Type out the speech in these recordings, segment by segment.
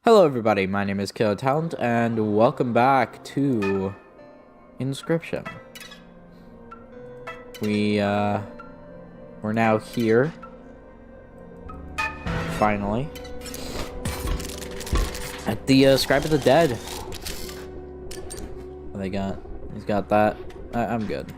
Hello everybody, my name is Killer Talent, and welcome back to Inscription. We're now here, finally, at the Scribe of the Dead. What they got? He's got that. I'm good.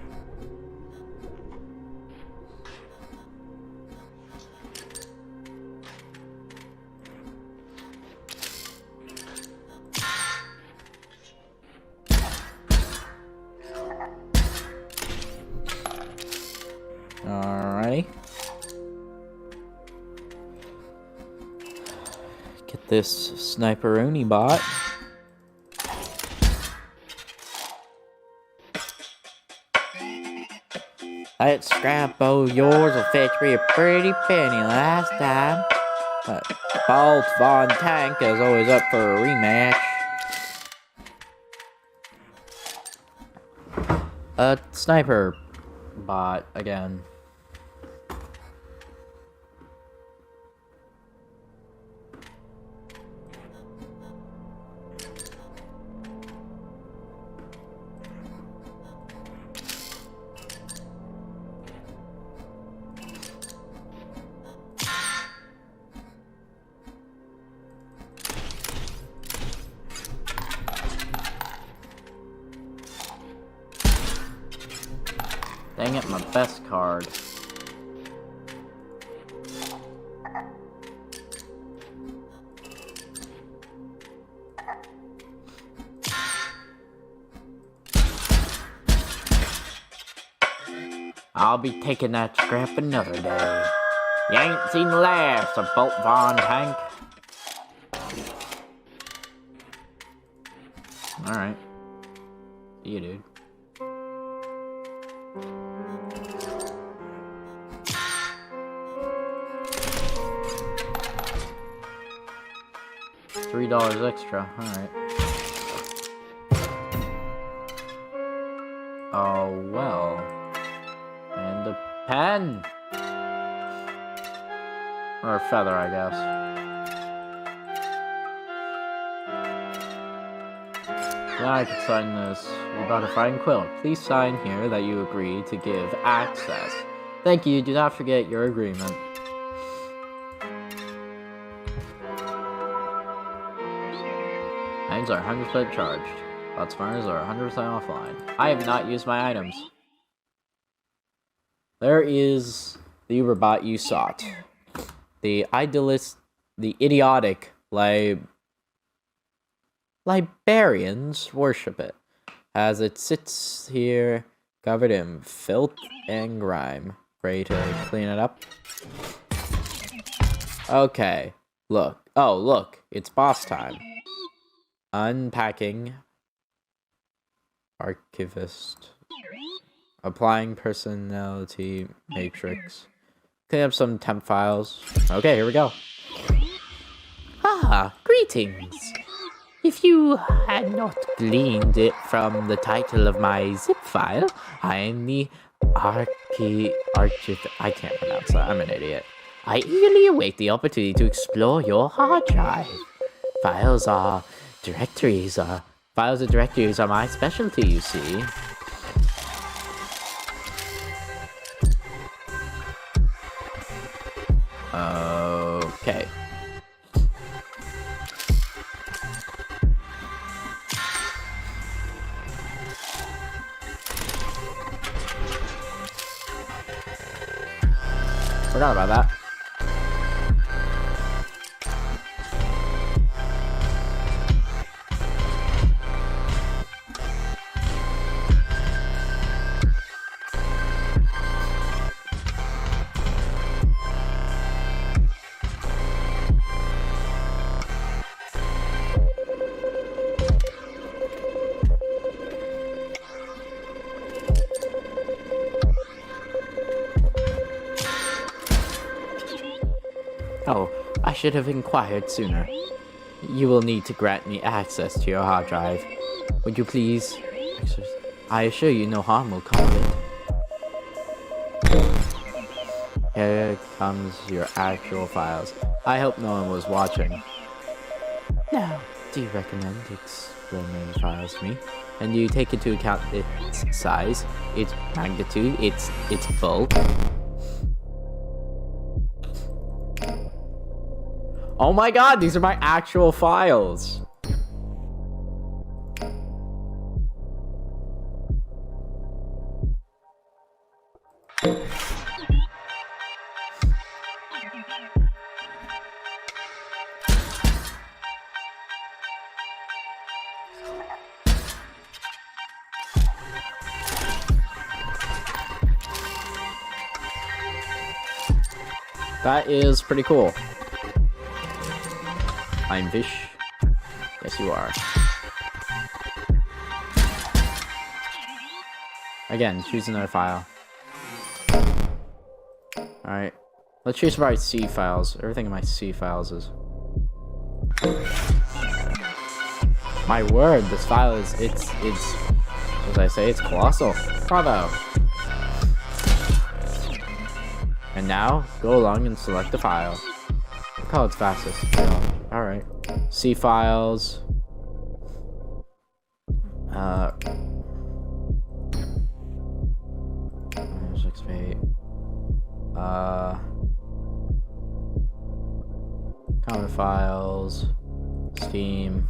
Alrighty. Get this sniperoni bot. That scrap bow of yours will fetch me a pretty penny last time. But Bolt Von Tank is always up for a rematch. A sniper bot again. Dang it, my best card. I'll be taking that scrap another day. You ain't seen the last of Bolt Von Tank. Alright. See you, dude. $3 extra, alright. Oh, well. And a pen! Or a feather, I guess. Now I can sign this. You're about to find Quill. Please sign here that you agree to give access. Thank you, do not forget your agreement. Items are 100% charged. Bot smarters are 100% offline. I have not used my items. There is the Uberbot you sought. The idiotic librarians worship it, as it sits here covered in filth and grime. Ready to clean it up? Okay, look. Oh, look, it's boss time. Unpacking. Archivist. Applying personality matrix. Clean up some temp files. Okay, here we go. Ah, greetings. If you had not gleaned it from the title of my zip file, I am the I can't pronounce that, I'm an idiot. I eagerly await the opportunity to explore your hard drive. Files and directories are my specialty, you see. Okay. Forgot about that. Oh, I should have inquired sooner. You will need to grant me access to your hard drive. Would you please? I assure you no harm will come of it. Here comes your actual files. I hope no one was watching. Now, do you recommend exploring files to me? And do you take into account its size, its magnitude, its bulk? Oh my god, these are my actual files! That is pretty cool. I'm fish. Yes, you are. Again, choose another file. Alright. Let's choose my C files. Everything in my C files is... My word, this file is... It's... As I say, it's colossal. Bravo! And now, go along and select the file. Look how it's fastest. Alright. C files. Common files. Steam.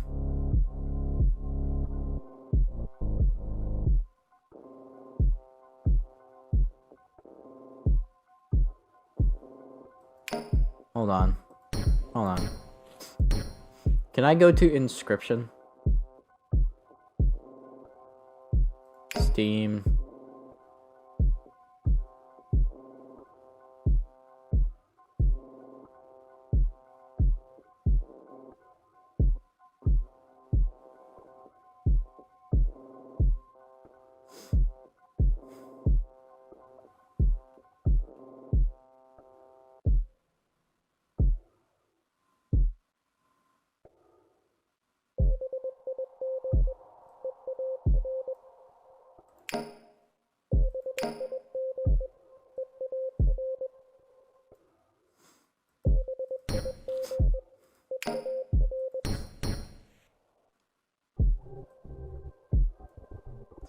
Hold on. Hold on. Can I go to inscryption? Steam.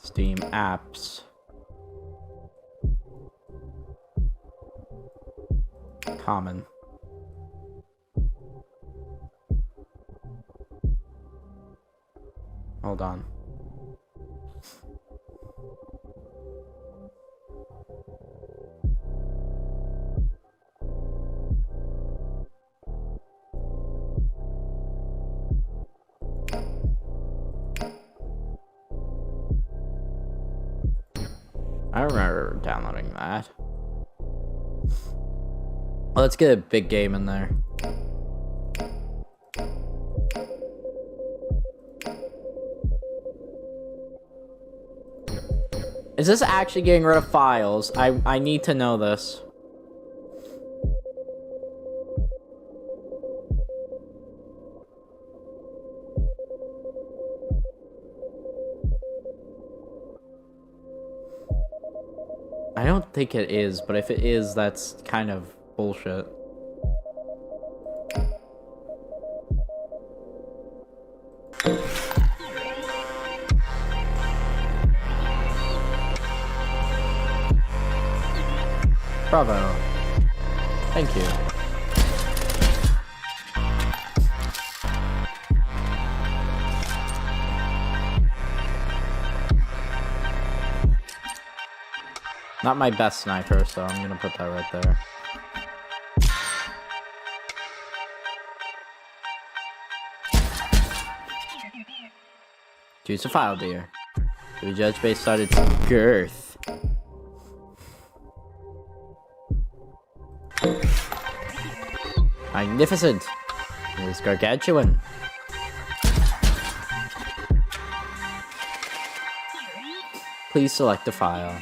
Steam apps. Common. Hold on. I remember downloading that. Let's get a big game in there. Is this actually getting rid of files? I need to know this. I don't think it is, but if it is, that's kind of bullshit. Bravo. Thank you. Not my best sniper, so I'm gonna put that right there. Choose a file, dear. We judge based on its girth. Magnificent! It is gargantuan. Please select a file.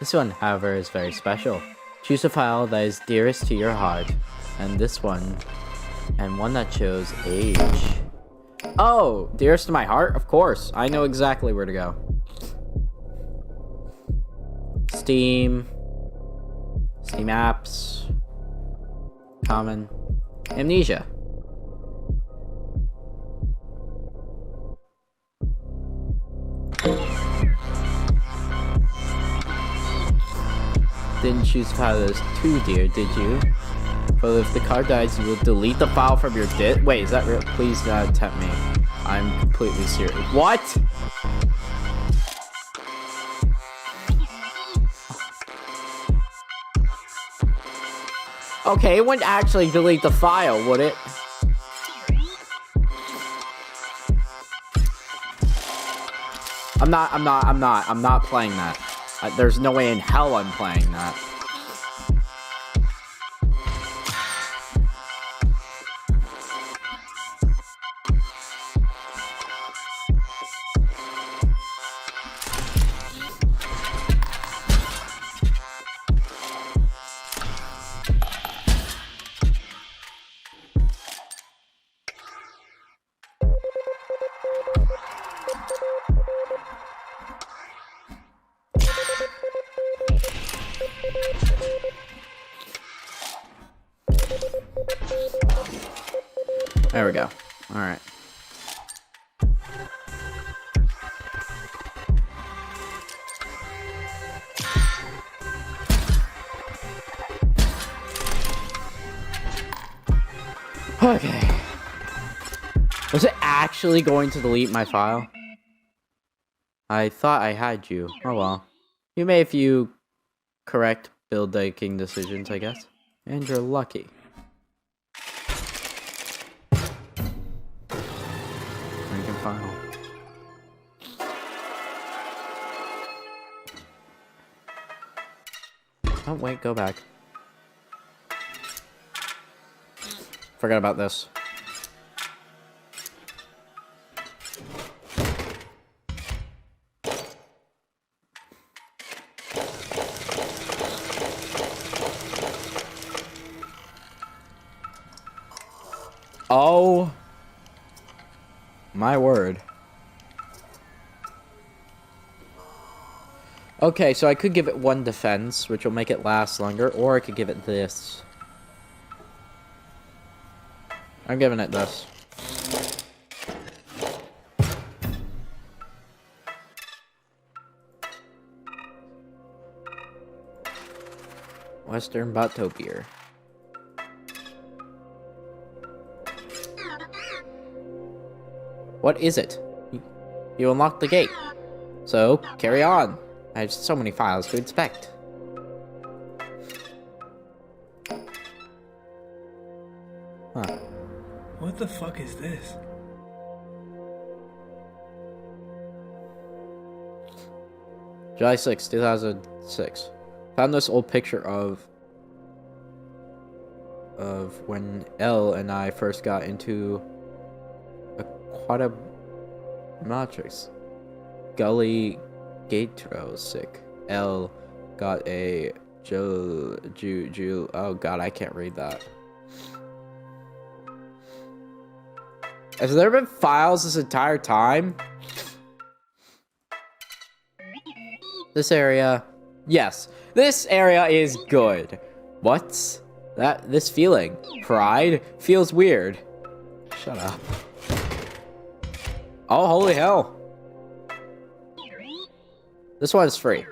This one, however, is very special. Choose a file that is dearest to your heart. And this one, and one that shows age. Oh, dearest to my heart? Of course. I know exactly where to go. Steam. Steam apps. Common. Amnesia. didn't choose to file this too, dear, did you? But if the card dies, you will delete the file from your disk. Wait, is that real? Please do not tempt me. I'm completely serious. What? Okay, it wouldn't actually delete the file, would it? I'm not playing that. There's no way in hell I'm playing that. There we go. Alright. Okay. Was it actually going to delete my file? I thought I had you. Oh well. You made a few correct build-making decisions, I guess. And you're lucky. File. Oh wait, go back. Forgot about this. Oh my word. Okay, so I could give it 1 defense, which will make it last longer, or I could give it this. I'm giving it this. Western Bato beer. What is it? You unlocked the gate. So, carry on. I have so many files to inspect. Huh. What the fuck is this? July 6, 2006. Found this old picture of when Elle and I first got into a matrix. Gully Gatro sick. Elle got a oh god, I can't read that. Has there been files this entire time? This area, yes, this area is good. What's that? This feeling, pride, feels weird. Shut up. Oh, holy hell. This one's free.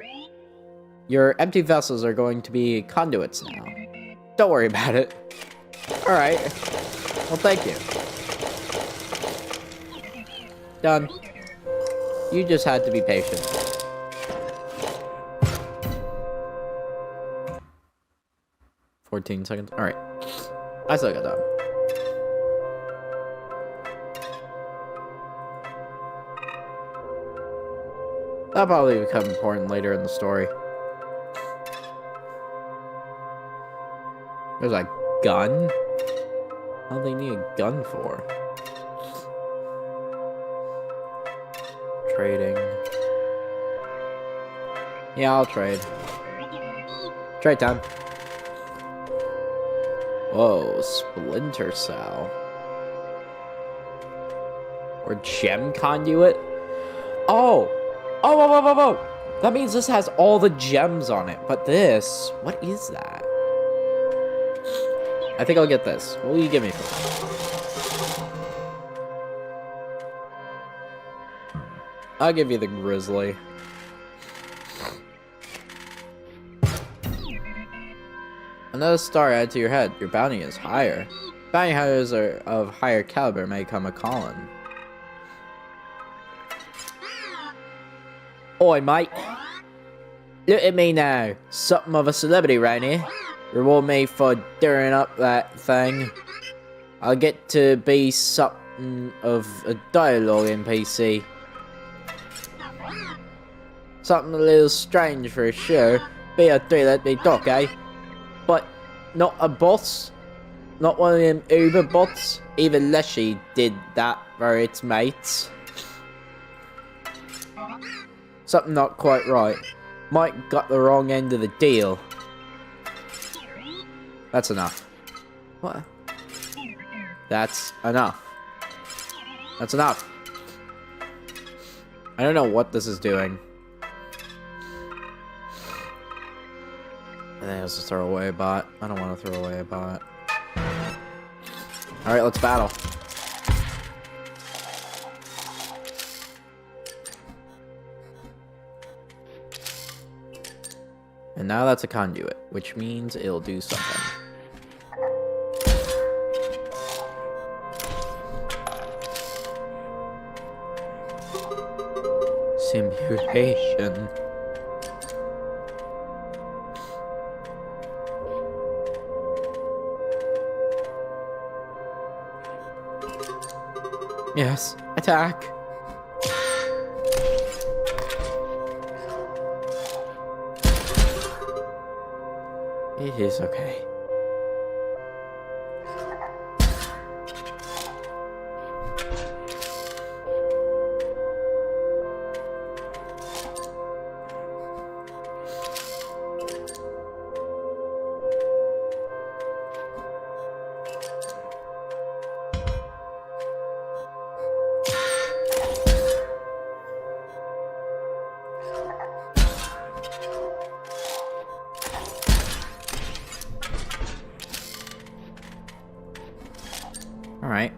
Your empty vessels are going to be conduits now. Don't worry about it. Alright. Well, thank you. Done. You just had to be patient. $14 Alright. I still got time. That'll probably become important later in the story. There's a gun? What do they need a gun for? Trading. Yeah, I'll trade. Trade time. Whoa, Splinter Cell. Or Gem Conduit? Oh! Oh, whoa, whoa, whoa, whoa! That means this has all the gems on it. But this, what is that? I think I'll get this. What will you give me for that? I'll give you the Grizzly. Another star added to your head. Your bounty is higher. Bounty hunters are of higher caliber may come a calling. Oi, mate. Look at me now. Something of a celebrity right here. Reward me for stirring up that thing. I'll get to be something of a dialogue NPC. Something a little strange for sure. Be a three-let me talk, eh? But not a boss? Not one of them Uber bots? Even Leshy did that for its mates. Something not quite right. Mike got the wrong end of the deal. That's enough. What? That's enough. That's enough. I don't know what this is doing. I think it's a throwaway bot. I don't want to throw away a bot. Alright, let's battle. And now that's a conduit, which means it'll do something. Simulation. Yes, attack. It is okay. Alright.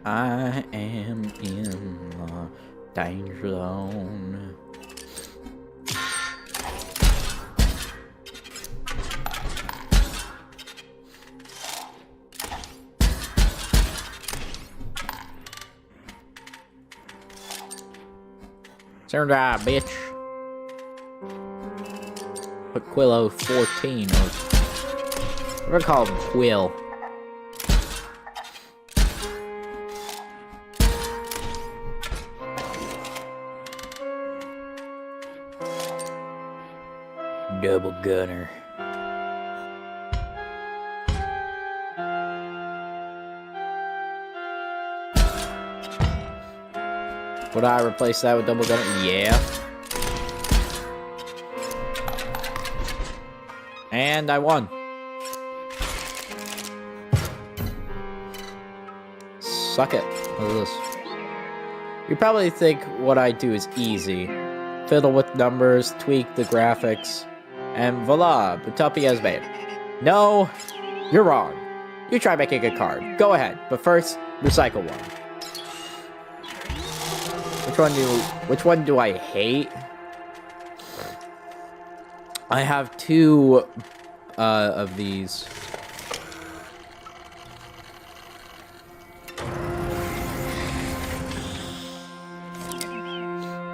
I am in the danger zone. Turn right, bitch. Put Quillo 14 or we're gonna call him Quill. Double gunner. Would I replace that with double gunner? Yeah. And I won. Suck it. What is this? You probably think what I do is easy. Fiddle with numbers, tweak the graphics, and voila, Butupi has made. No, you're wrong. You try making a card. Go ahead, but first, recycle one. Which one do I hate? I have two of these.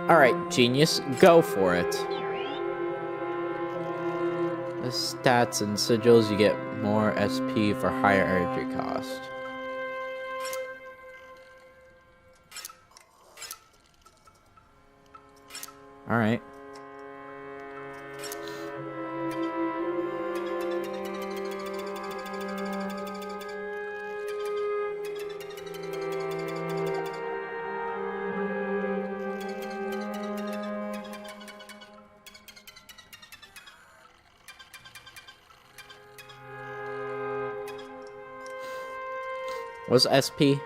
Alright, genius, go for it. The stats and sigils, you get more SP for higher energy cost. Alright. What's SP?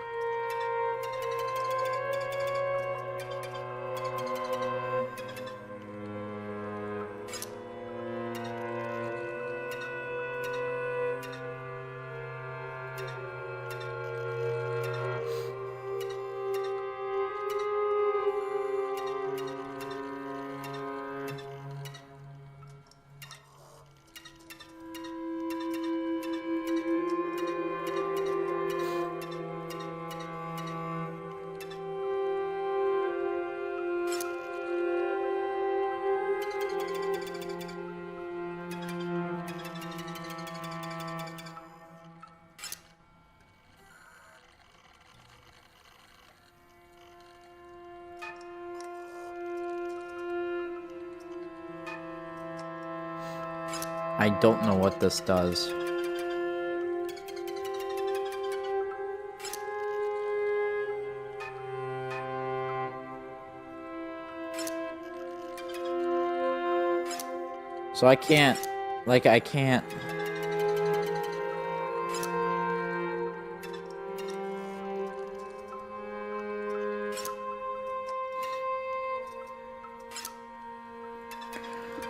I don't know what this does. So I can't, like, I can't.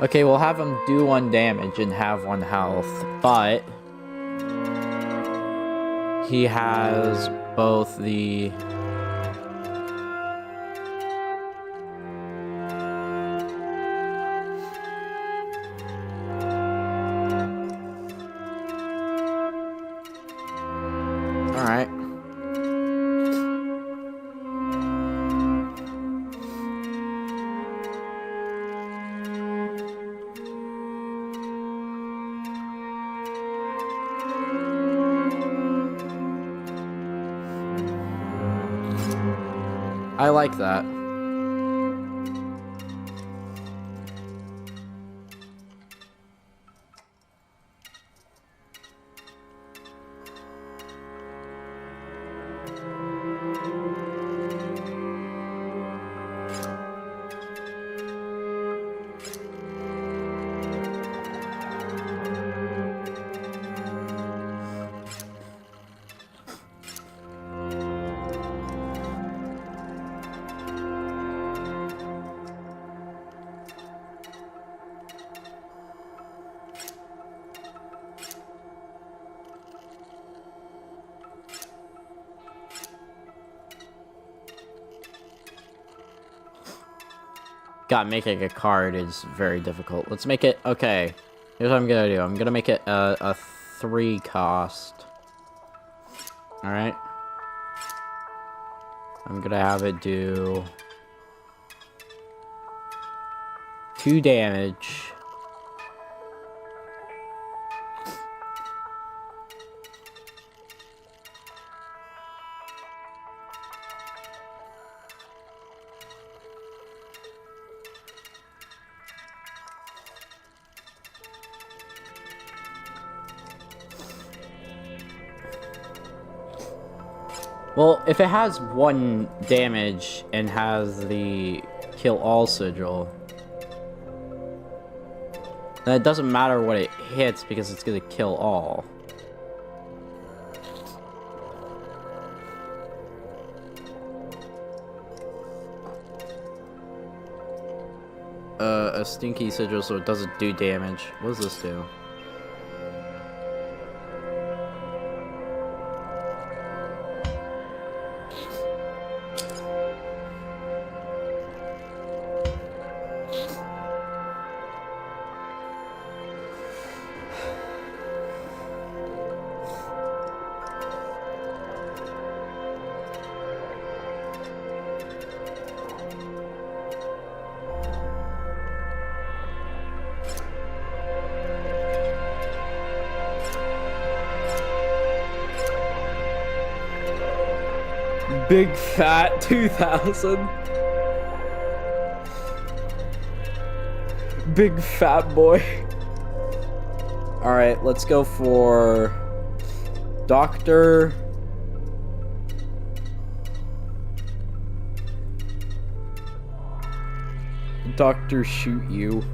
Okay, we'll have him do 1 damage and have 1 health, but he has both the... Alright. I like that. God, making a card is very difficult. Let's make it... Okay. Here's what I'm gonna do. I'm gonna make it a 3 cost. Alright. I'm gonna have it do 2 damage. Well, if it has 1 damage and has the kill all sigil, then it doesn't matter what it hits because it's gonna kill all. A stinky sigil so it doesn't do damage. What does this do? Big fat 2000. Big fat boy. Alright, let's go for Doctor. Doctor Shoot You.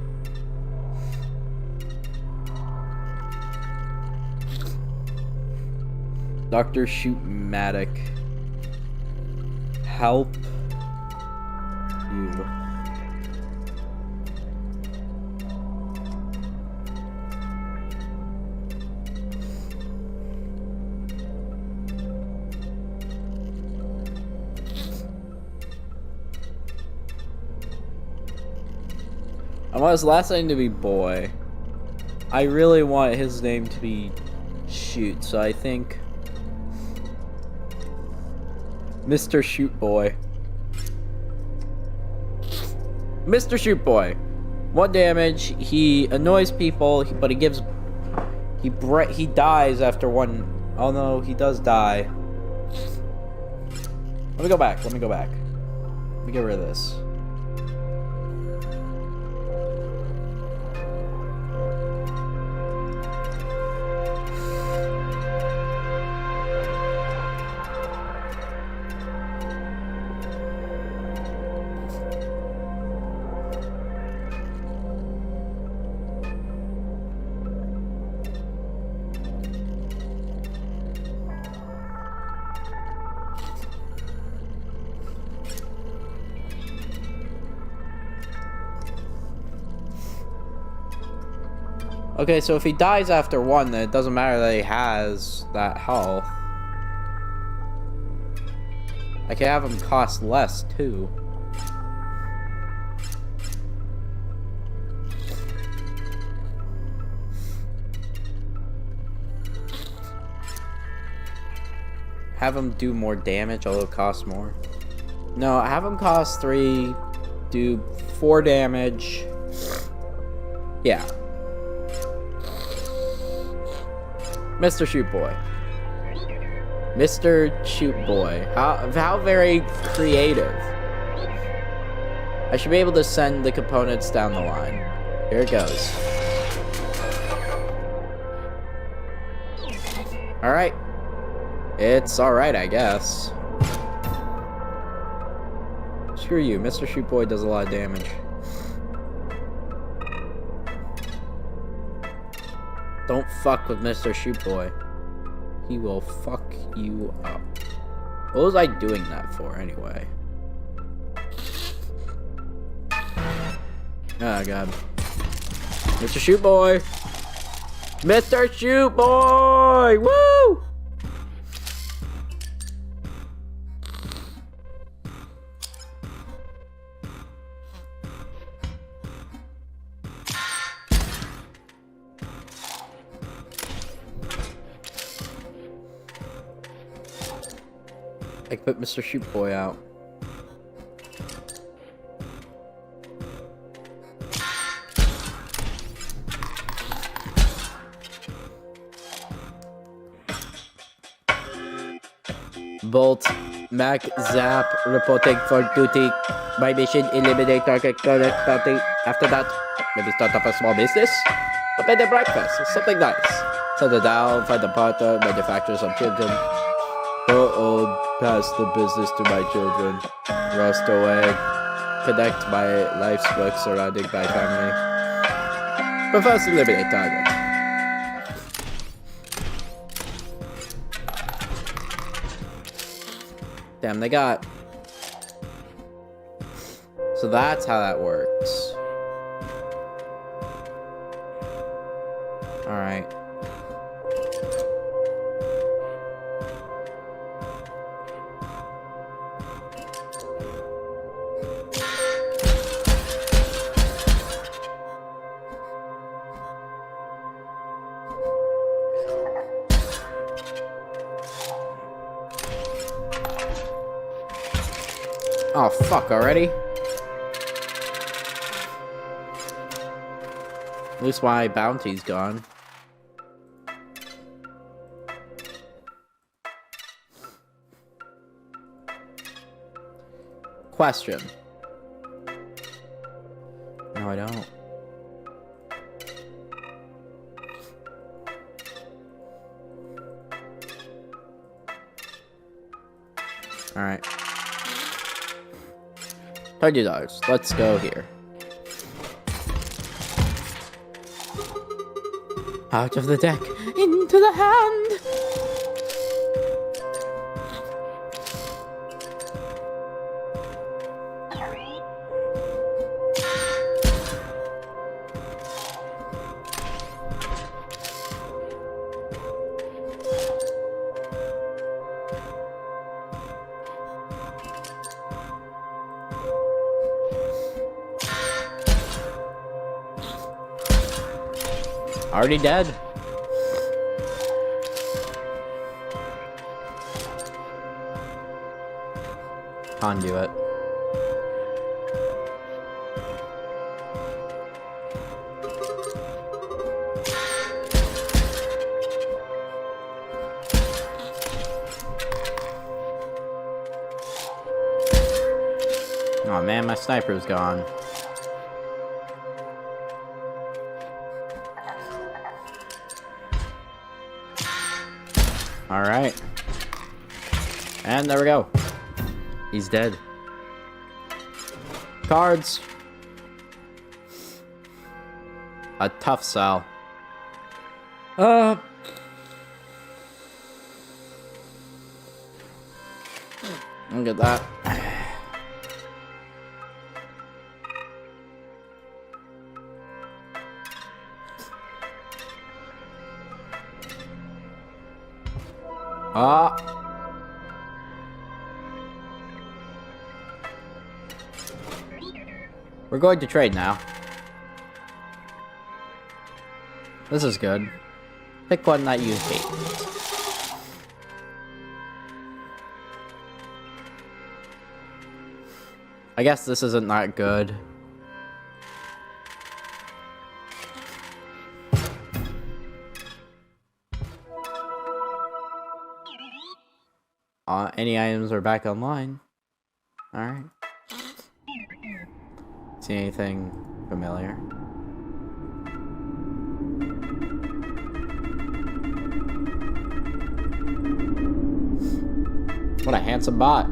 Doctor Shoot-matic. Help you. I want his last name to be Boy. I really want his name to be Shoot, so I think Mr. Shoot Boy. Mr. Shoot Boy. 1 damage. He annoys people, but he gives... He dies after 1... Oh no, he does die. Let me go back. Let me get rid of this. Okay, so if he dies after 1, then it doesn't matter that he has that health. I can have him cost less, too. Have him do more damage, although it costs more. No, have him cost 3, do 4 damage. Yeah. Mr. Shoot Boy. Mr. Shoot Boy. How very creative. I should be able to send the components down the line. Here it goes. Alright. It's alright, I guess. Screw you, Mr. Shoot Boy does a lot of damage. Don't fuck with Mr. Shoot Boy. He will fuck you up. What was I doing that for, anyway? Oh, God. Mr. Shoot Boy! Mr. Shoot Boy! Woo! I can put Mr. Shoot Boy out. Bolt, Mac, Zap, reporting for duty. My mission, eliminate target party. After that, maybe start up a small business? Open the breakfast, something nice. Settle down, find a partner, manufacture some children. Old, pass the business to my children. Rust away. Connect my life's work surrounding my family. But first, eliminate target. Damn, they got... So that's how that works. Alright. Oh, fuck, already? At least my bounty's gone. Question. No, I don't. Alright. $20. Let's go here. Out of the deck, into the hand. Already dead. Conduit. Oh man, my sniper's gone. Alright. And there we go. He's dead. Cards. A tough sell. Look at that. Ah. We're going to trade now. This is good. Pick one that you hate. I guess this isn't that good. Any items are back online. Alright. See anything familiar? What a handsome bot.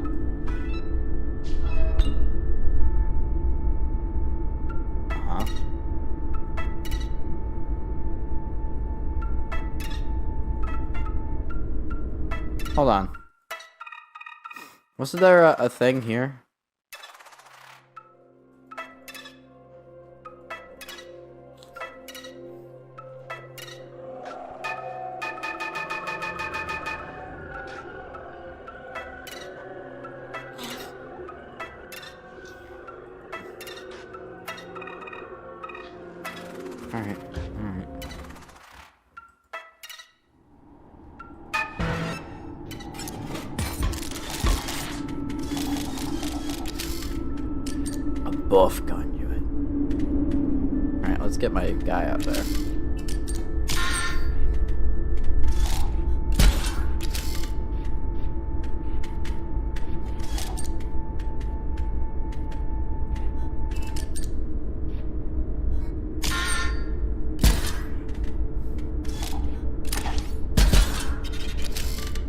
Uh-huh. Hold on. Wasn't there a thing here? Alright, alright. A buff conduit. Alright, let's get my guy out there.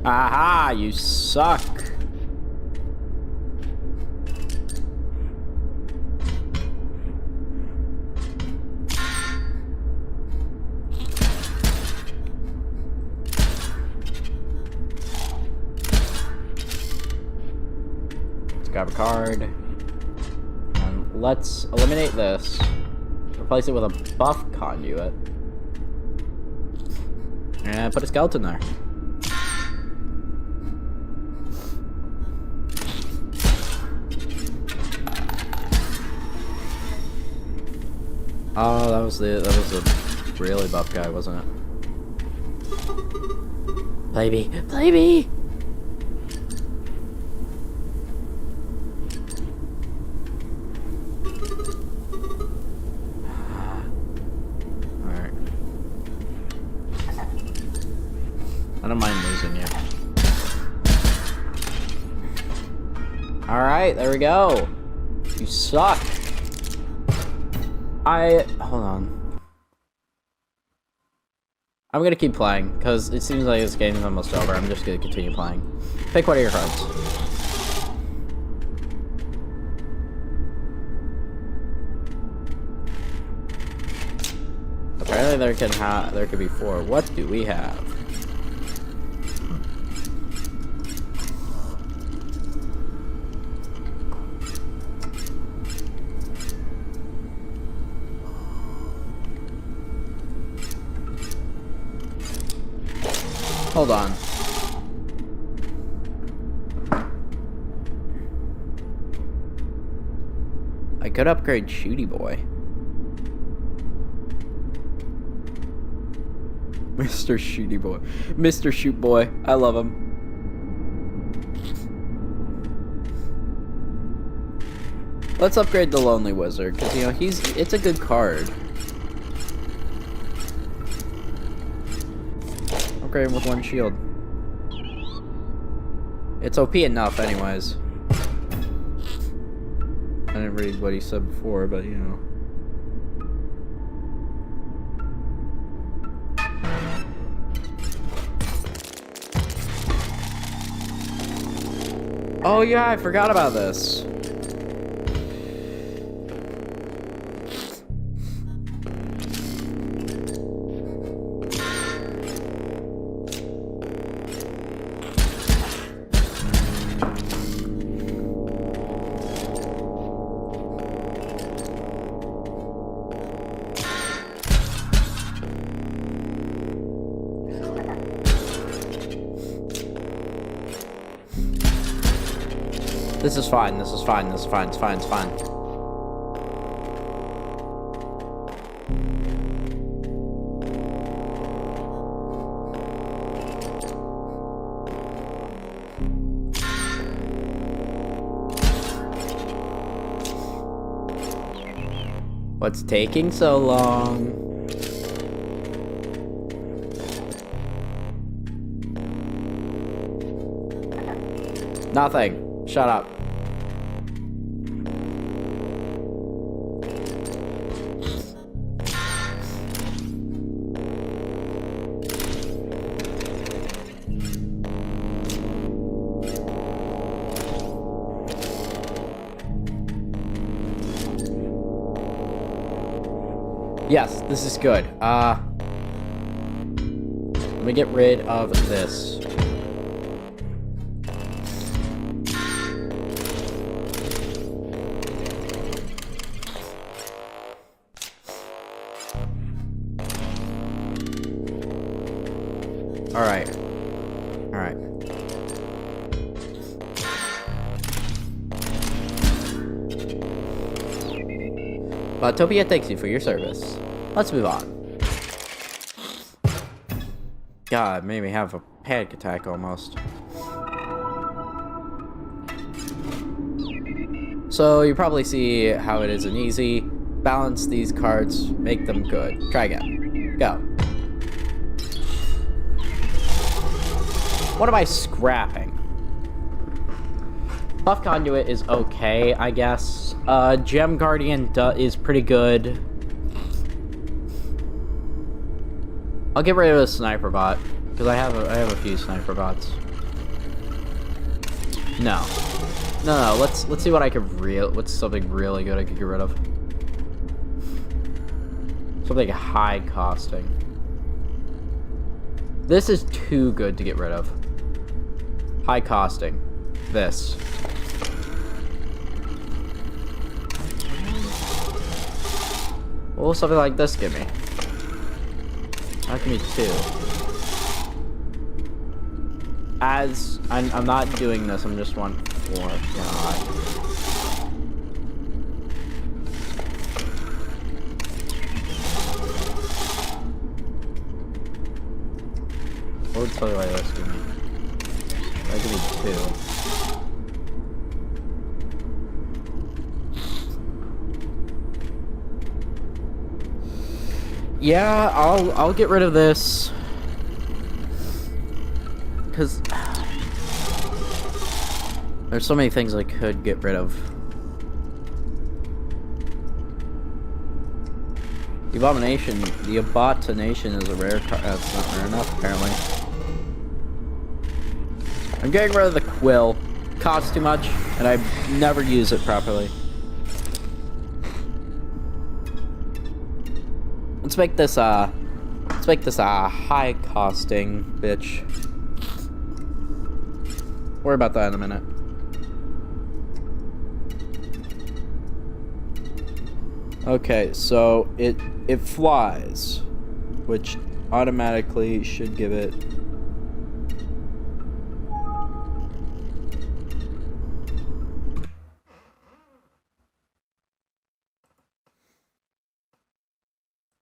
Aha, you suck. Let's grab a card. And let's eliminate this. Replace it with a buff conduit. And put a skeleton there. Oh, that was the really buff guy, wasn't it? Play me! Play me! Alright. I don't mind losing you. Alright, there we go. You suck. Hold on. I'm gonna keep playing, because it seems like this game is almost over. I'm just gonna continue playing. Pick one of your cards. Apparently there could be 4. What do we have? Hold on. I could upgrade Shooty Boy. Mr. Shooty Boy. Mr. Shoot Boy. I love him. Let's upgrade the Lonely Wizard, because, you know, it's a good card. Upgrade him with 1 shield. It's OP enough, anyways. I didn't read what he said before, but you know. Oh yeah, I forgot about this. This is fine, this is fine, this is fine, it's fine, it's fine. What's taking so long? Nothing. Shut up. Yes, this is good. Let me get rid of this. Alright. Alright. Topia thanks you for your service. Let's move on. God, made me have a panic attack almost. So you probably see how it isn't easy. Balance these cards, make them good. Try again. Go. What am I scrapping? Buff Conduit is okay, I guess. Gem Guardian is pretty good. I'll get rid of the Sniper Bot, because I have a few Sniper Bots. No. No, let's see what I could what's something really good I could get rid of. Something high costing. This is too good to get rid of. High costing. This. What will something like this give me? That give me 2. As I'm not doing this, I'm just 1 4. God. What would something like this give me? That give me 2. Yeah, I'll get rid of this. Cause there's so many things I could get rid of. The Abomination is a rare card. That's not rare enough, apparently. I'm getting rid of the Quill. Costs too much, and I never use it properly. Let's make this a high costing bitch. Worry about that in a minute. Okay, so it flies, which automatically should give it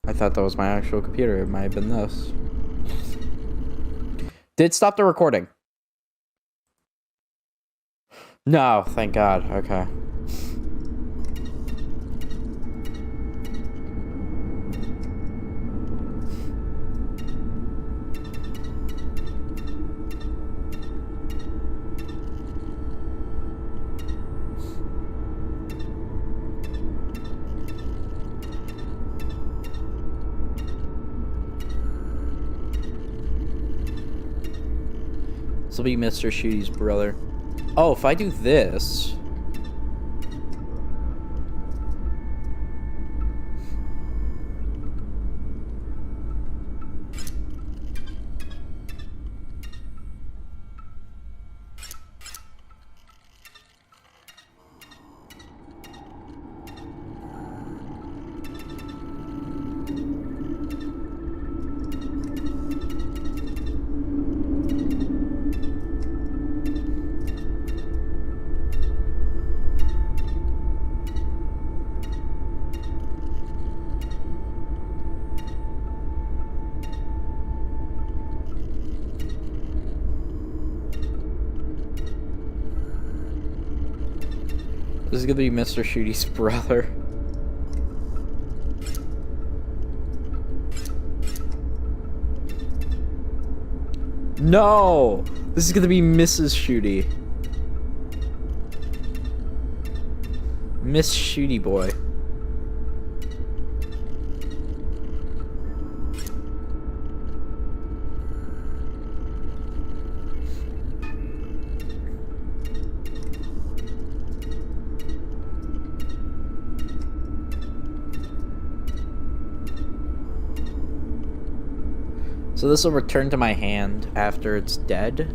I thought that was my actual computer. It might have been this. Did stop the recording. No, thank God. Okay. This will be Mr. Shooty's brother. Oh, if I do this... This is gonna be Mr. Shooty's brother. No! This is gonna be Mrs. Shooty. Miss Shooty boy. So this will return to my hand after it's dead.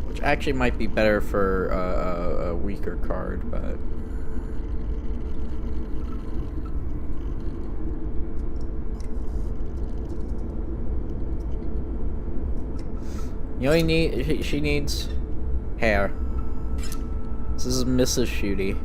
Which actually might be better for a weaker card, but... You know what you need? She needs hair. This is Mrs. Shooty.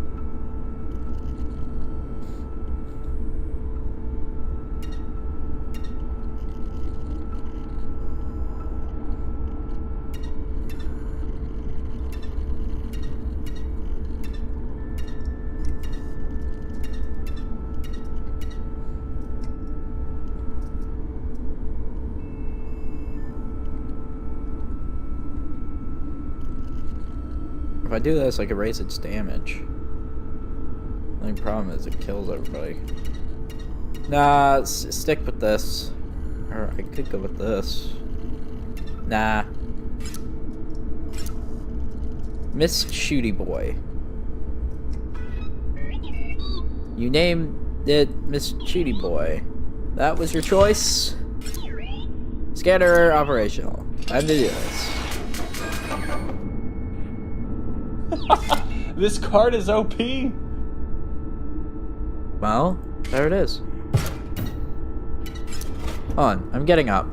If I do this, I can raise its damage. The only problem is it kills everybody. Nah, stick with this. Or I could go with this. Nah. Miss Shooty Boy. You named it Miss Shooty Boy. That was your choice? Scanner operational. Time to do this. This card is OP. Well, there it is. Hold on, I'm getting up.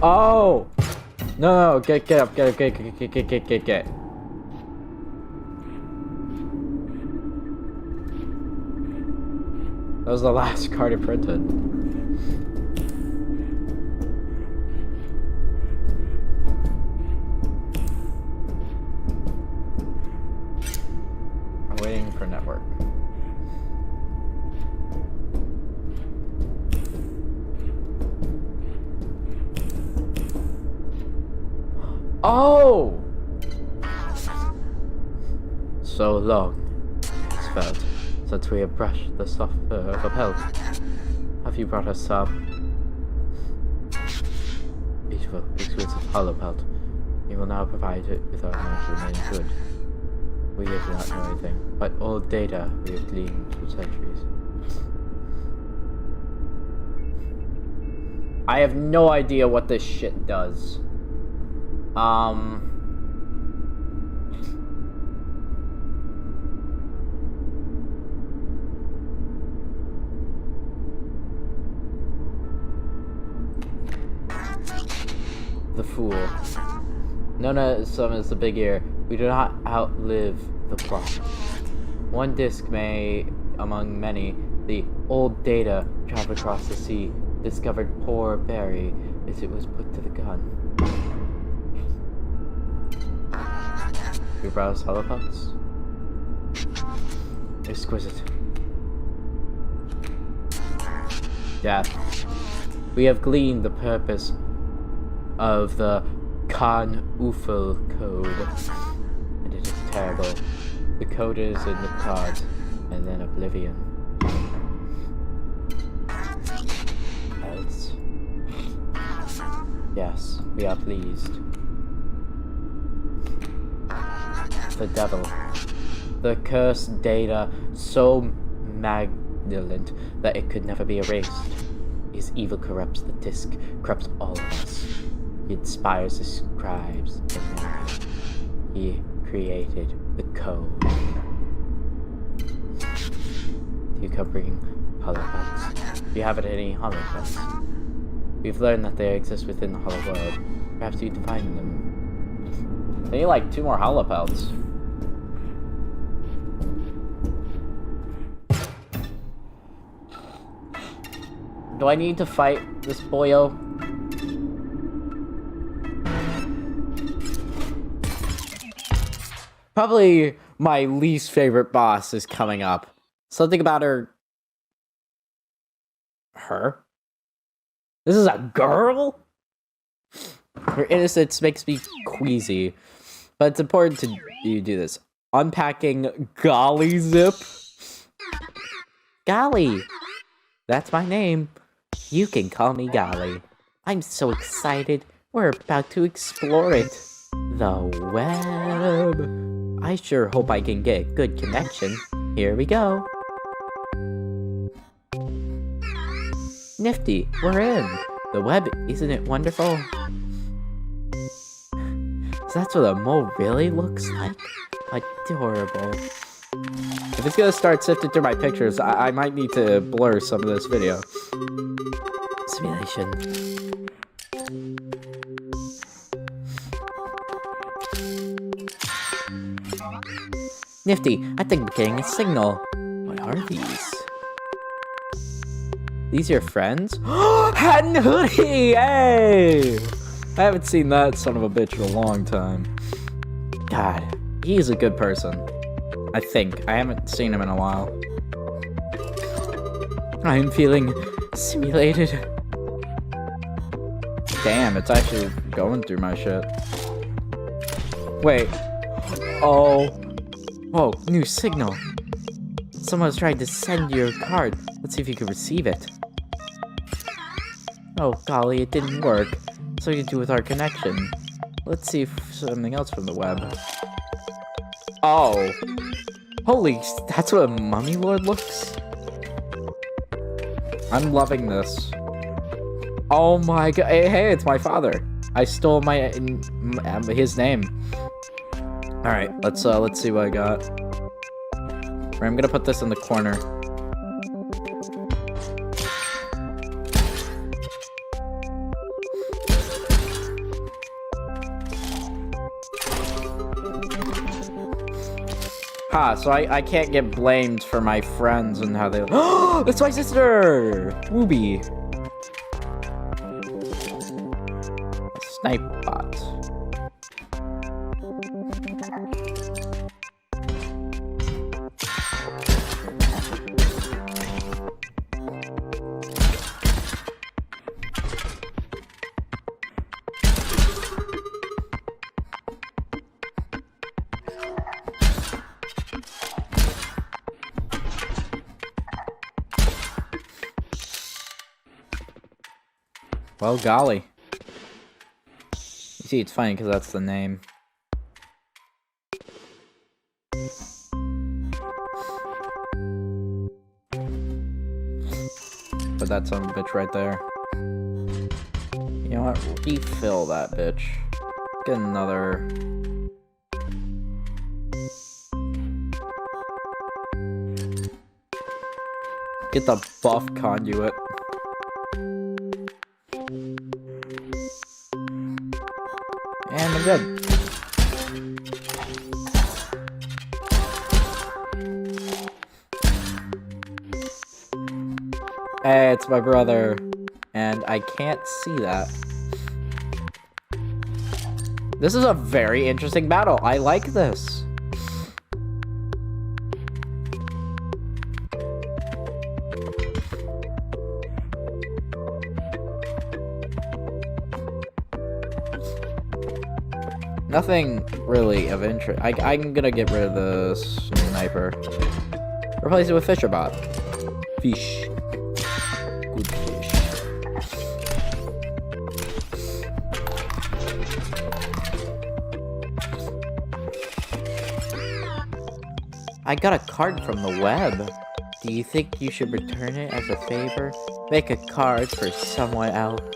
Oh! No, get up, get. That was the last card it printed. Waiting for network. Oh! So long it's felt since we have brushed the soft fur of a pelt. Have you brought us some? Beautiful, exquisite hollow pelt. We will now provide it with our knowledge remaining good. We do not know anything, but old data we have gleaned for centuries. I have no idea what this shit does. The fool. Nona summons the big ear. We do not outlive the plot. One disc may, among many, the old data traveled across the sea, discovered poor Barry as it was put to the gun. We browse holopots? Exquisite. Yeah. We have gleaned the purpose of the Khan-Ufel code. And it is terrible. The code is in the cards, and then oblivion. Else? Yes, we are pleased. The devil. The cursed data, so malevolent that it could never be erased. His evil corrupts the disc, corrupts all of us. He inspires the scribes and men. He created the code. Do you come bringing holopots? Do you have any holopots? We've learned that they exist within the hollow world. Perhaps you can find them. They need like 2 more holopots. Do I need to fight this boyo? Probably my least favorite boss is coming up. Something about her. Her? This is a girl? Her innocence makes me queasy. But it's important to you do this. Unpacking Golly Zip. Golly. That's my name. You can call me Golly. I'm so excited. We're about to explore it. The web. I sure hope I can get a good connection. Here we go. Nifty, we're in. The web, isn't it wonderful? So that's what a mole really looks like? Adorable. If it's gonna start sifting through my pictures, I might need to blur some of this video. Simulation. Nifty, I think we're getting a signal. What are these? These your friends? Hat and hoodie! Hey! I haven't seen that son of a bitch in a long time. God, he's a good person. I think. I haven't seen him in a while. I'm feeling simulated. Damn, it's actually going through my shit. Wait. Oh. Whoa, new signal. Someone's trying to send you a card. Let's see if you can receive it. Oh, golly, it didn't work. Something to do with our connection. Let's see if something else from the web. Oh. Holy, that's what a mummy lord looks? I'm loving this. Oh my god. Hey, it's my father. I stole his name. Alright, let's see what I got. I'm gonna put this in the corner. Ha, so I can't get blamed for my friends and how they... Oh, that's my sister! Ruby! Snipe bot. Well, golly. You see, it's funny because that's the name. Put that son of a bitch right there. You know what? Refill that bitch. Get another... Get the buff conduit. And I'm good. Hey, it's my brother. And I can't see that. This is a very interesting battle. I like this. Nothing really of interest. I'm gonna get rid of the sniper. Replace it with Fisherbot. Fish. Good fish. I got a card from the web. Do you think you should return it as a favor? Make a card for someone else.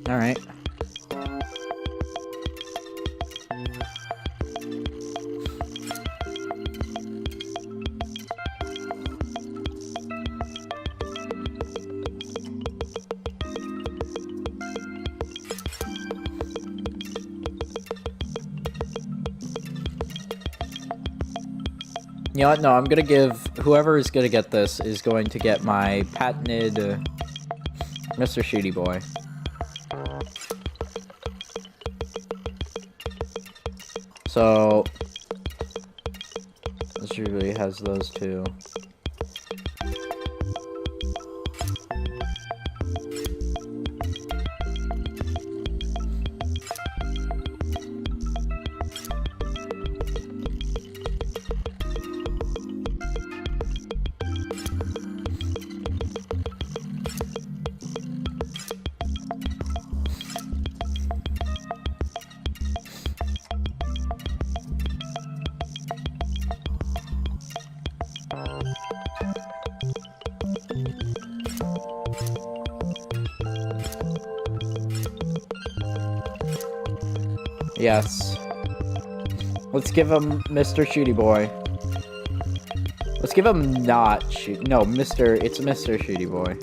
Alright. You know what? No, I'm gonna give... Whoever is gonna get this is going to get my patented Mr. Shooty Boy. So... this usually has those two. Yes. Let's give him Mr. Shooty Boy. Let's give him not shoot. No, Mr. It's Mr. Shooty Boy.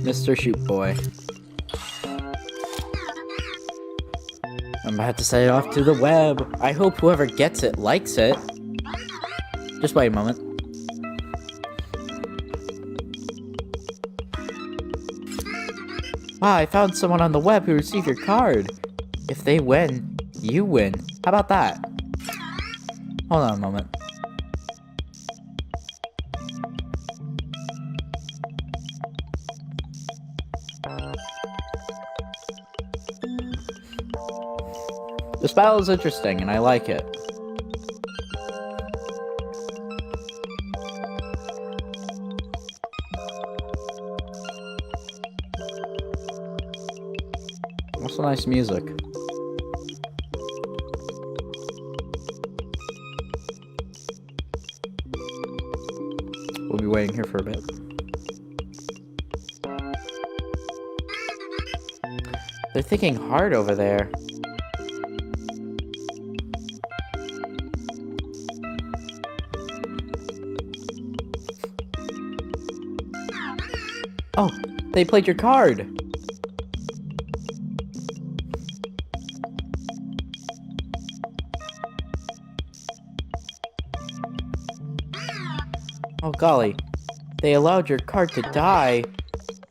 Mr. Shoot Boy. I'm about to send it off to the web. I hope whoever gets it likes it. Just wait a moment. Wow, I found someone on the web who received your card. If they win, you win. How about that? Hold on a moment. This battle is interesting, and I like it. Also nice music. We'll be waiting here for a bit. They're thinking hard over there. Oh, they played your card. Oh golly, they allowed your card to die.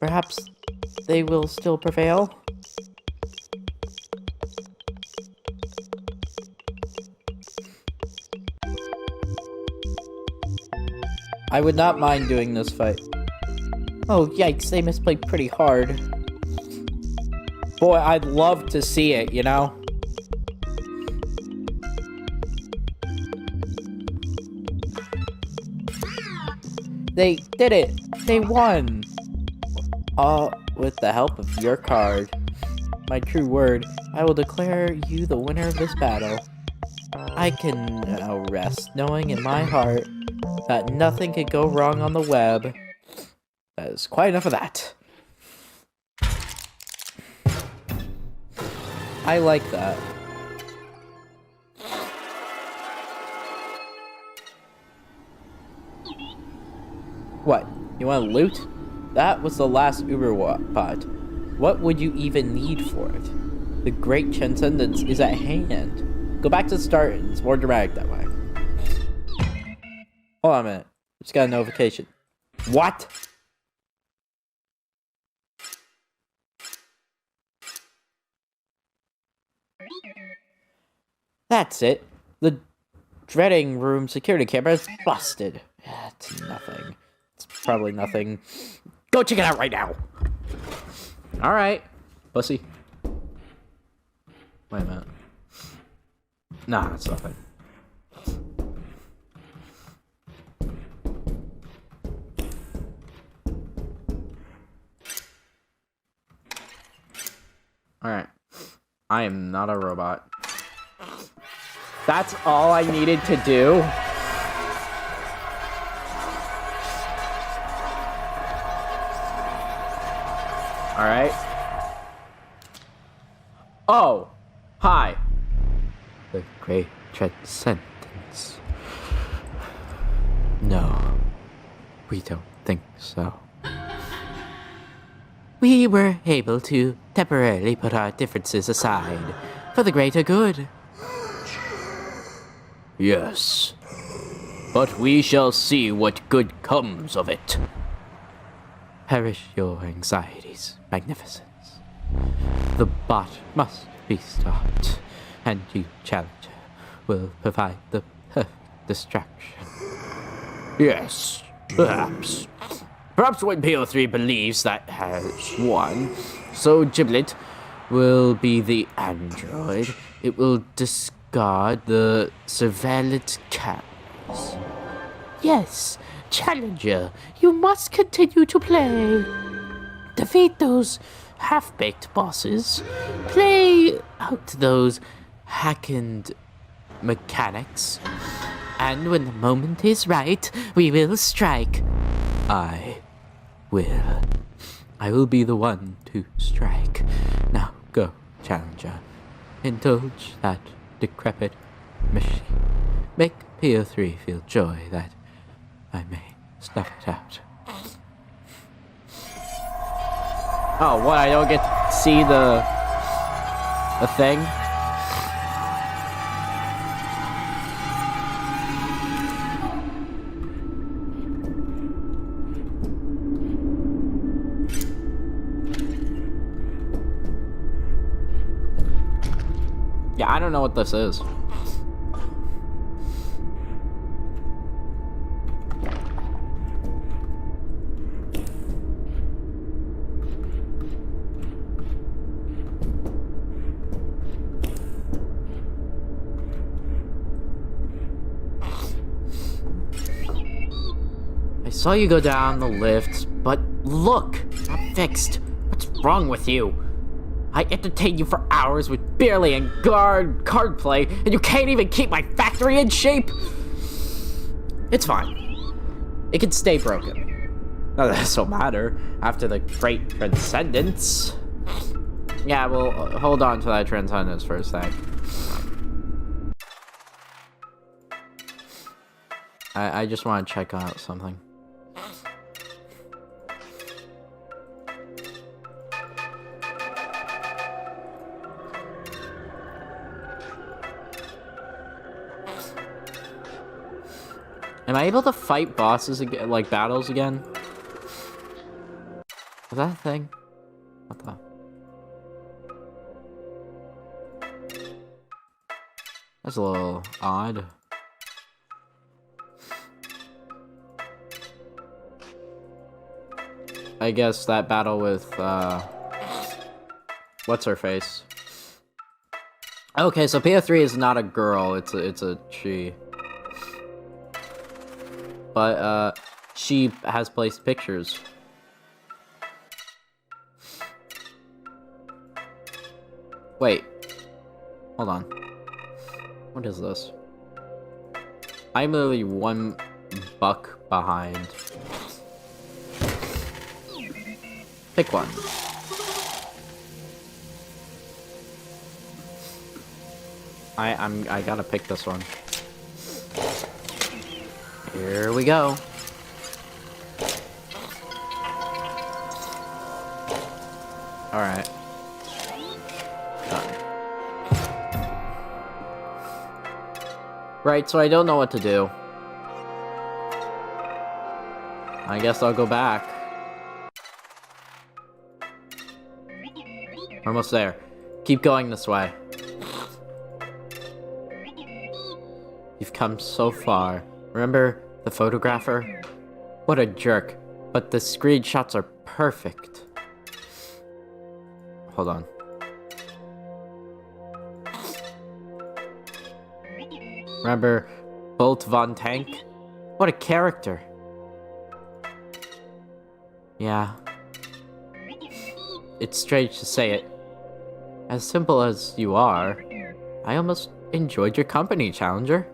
Perhaps they will still prevail? I would not mind doing this fight. Oh yikes, they misplayed pretty hard. Boy, I'd love to see it, you know? They did it! They won! With the help of your card. My true word, I will declare you the winner of this battle. I can now rest, knowing in my heart that nothing could go wrong on the web. That is quite enough of that. I like that. What? You want to loot? That was the last Uber pod. What would you even need for it? The great transcendence is at hand. Go back to the start, it's more dramatic that way. Hold on a minute. Just got a notification. What? That's it. The dreading room security camera is busted. It's nothing. It's probably nothing. Go check it out right now. Alright. Pussy. Wait a minute. Nah, it's nothing. Alright. I am not a robot. That's all I needed to do? Alright. Oh! Hi! The great transcendence. No. We don't think so. we were able to temporarily put our differences aside for the greater good. Yes, but we shall see what good comes of it. Perish your anxieties, magnificence. The bot must be stopped, and you, Challenger, will provide the perfect distraction. Yes, perhaps. Perhaps when PO3 believes that has won, so Giblet will be the android. It will discard the surveillance cameras. Yes, Challenger, you must continue to play. Defeat those half-baked bosses. Play out those hackened mechanics. And when the moment is right, we will strike. I will be the one to strike. Now go, Challenger. Indulge that decrepit machine. Make PO3 feel joy that I may snuff it out. Oh, what? I don't get to see the thing? Yeah, I don't know what this is. I saw you go down the lift, but look, not fixed. What's wrong with you? I entertain you for hours with barely and card play, and you can't even keep my factory in shape? It's fine. It can stay broken. None of this will matter after the great transcendence. Yeah, well, hold on to that transcendence for a sec. I just want to check out something. Am I able to fight bosses again, like battles again? Is that a thing? What the? That's a little odd. I guess that battle with, what's her face? Okay, so PO3 is not a girl, it's a she. But, she has placed pictures. Wait. Hold on. What is this? I'm literally $1 behind. Pick one. I gotta pick this one. Here we go. Alright. Done. Right, so I don't know what to do. I guess I'll go back. Almost there. Keep going this way. You've come so far. Remember the photographer? What a jerk. But the screenshots are perfect. Hold on. Remember Bolt Von Tank? What a character. Yeah. It's strange to say it. As simple as you are, I almost enjoyed your company, Challenger.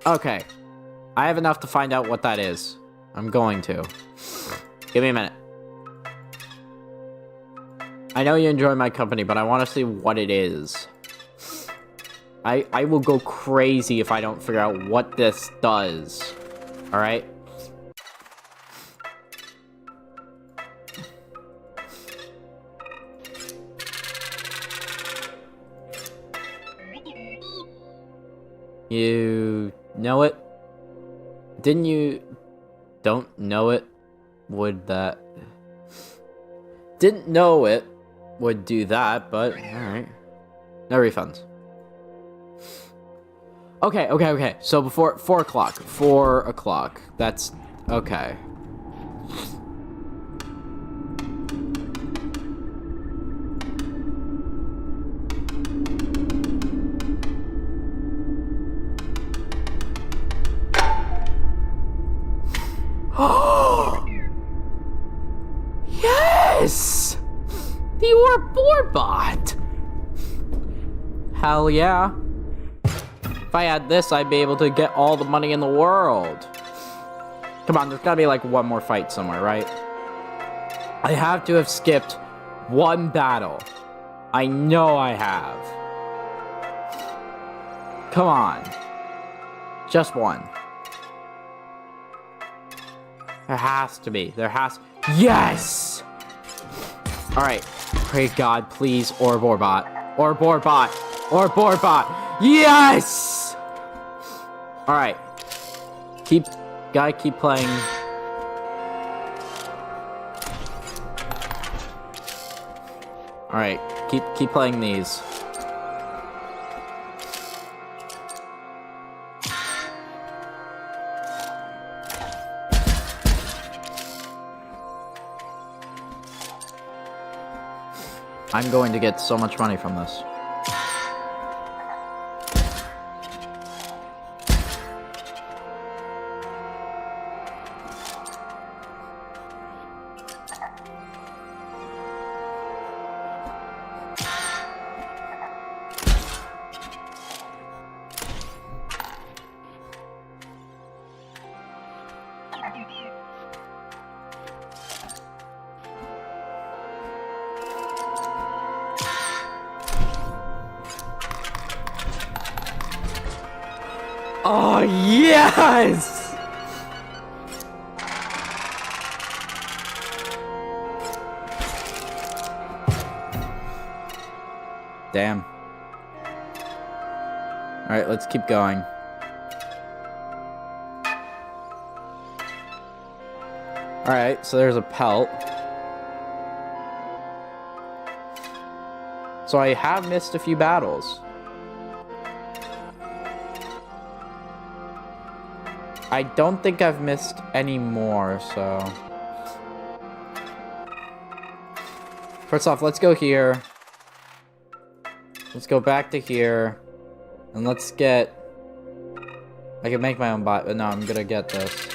Okay. I have enough to find out what that is. I'm going to. Give me a minute. I know you enjoy my company, but I want to see what it is. I will go crazy if I don't figure out what this does. Alright? You know it? Didn't you... Don't know it? Would that... Didn't know it would do that, but alright. No refunds. Okay. So before 4 o'clock. 4 o'clock. That's okay. Yes! The Ouroboros! Hell yeah. If I had this, I'd be able to get all the money in the world. Come on, there's gotta be like one more fight somewhere, right? I have to have skipped one battle. I know I have. Come on. Just one. There has to be. Yes! Alright. Pray God, please. Ouroboros. Yes! Alright. Gotta keep playing. Alright. Keep playing these. I'm going to get so much money from this. Oh, yes! Damn. Alright, let's keep going. Alright, so there's a pelt. So I have missed a few battles. I don't think I've missed any more, so... First off, let's go here. Let's go back to here. And let's get... I can make my own bot, but no, I'm gonna get this.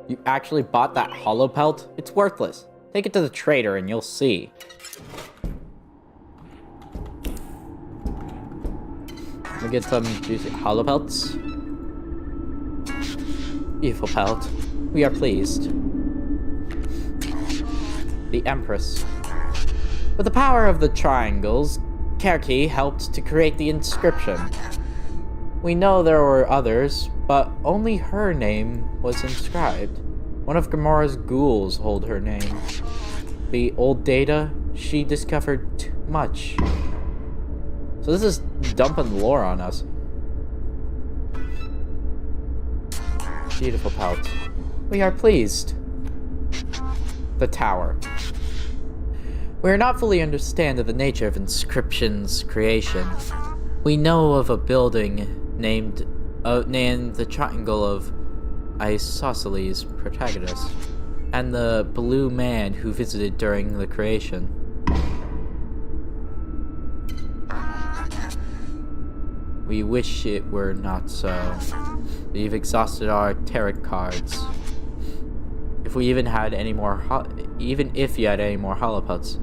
You actually bought that hollow pelt? It's worthless. Take it to the trader and you'll see. We'll get some juicy hollow pelts. Beautiful pelt. We are pleased. The Empress. With the power of the triangles, Kerki helped to create the inscription. We know there were others, but only her name was inscribed. One of Gamora's ghouls hold her name. The old data, she discovered too much. So this is dumping lore on us. Beautiful pelt. We are pleased. The tower. We are not fully understand of the nature of inscription's creation. We know of a building named the Triangle of Isosceles Protagonist, and the blue man who visited during the creation. We wish it were not so. We've exhausted our tarot cards. If we even had any more, even if you had any more hollow pelts,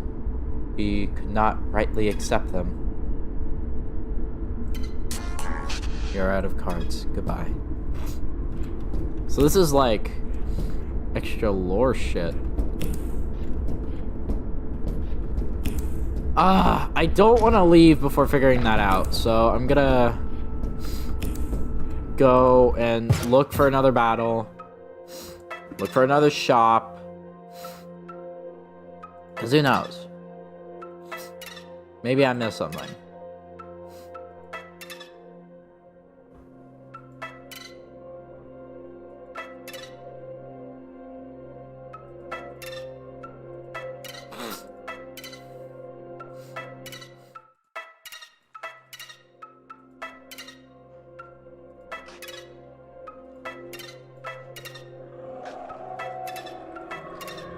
we could not rightly accept them. You're out of cards. Goodbye. So this is like extra lore shit. I don't want to leave before figuring that out, so I'm gonna go and look for another battle. Look for another shop. Because who knows? Maybe I missed something.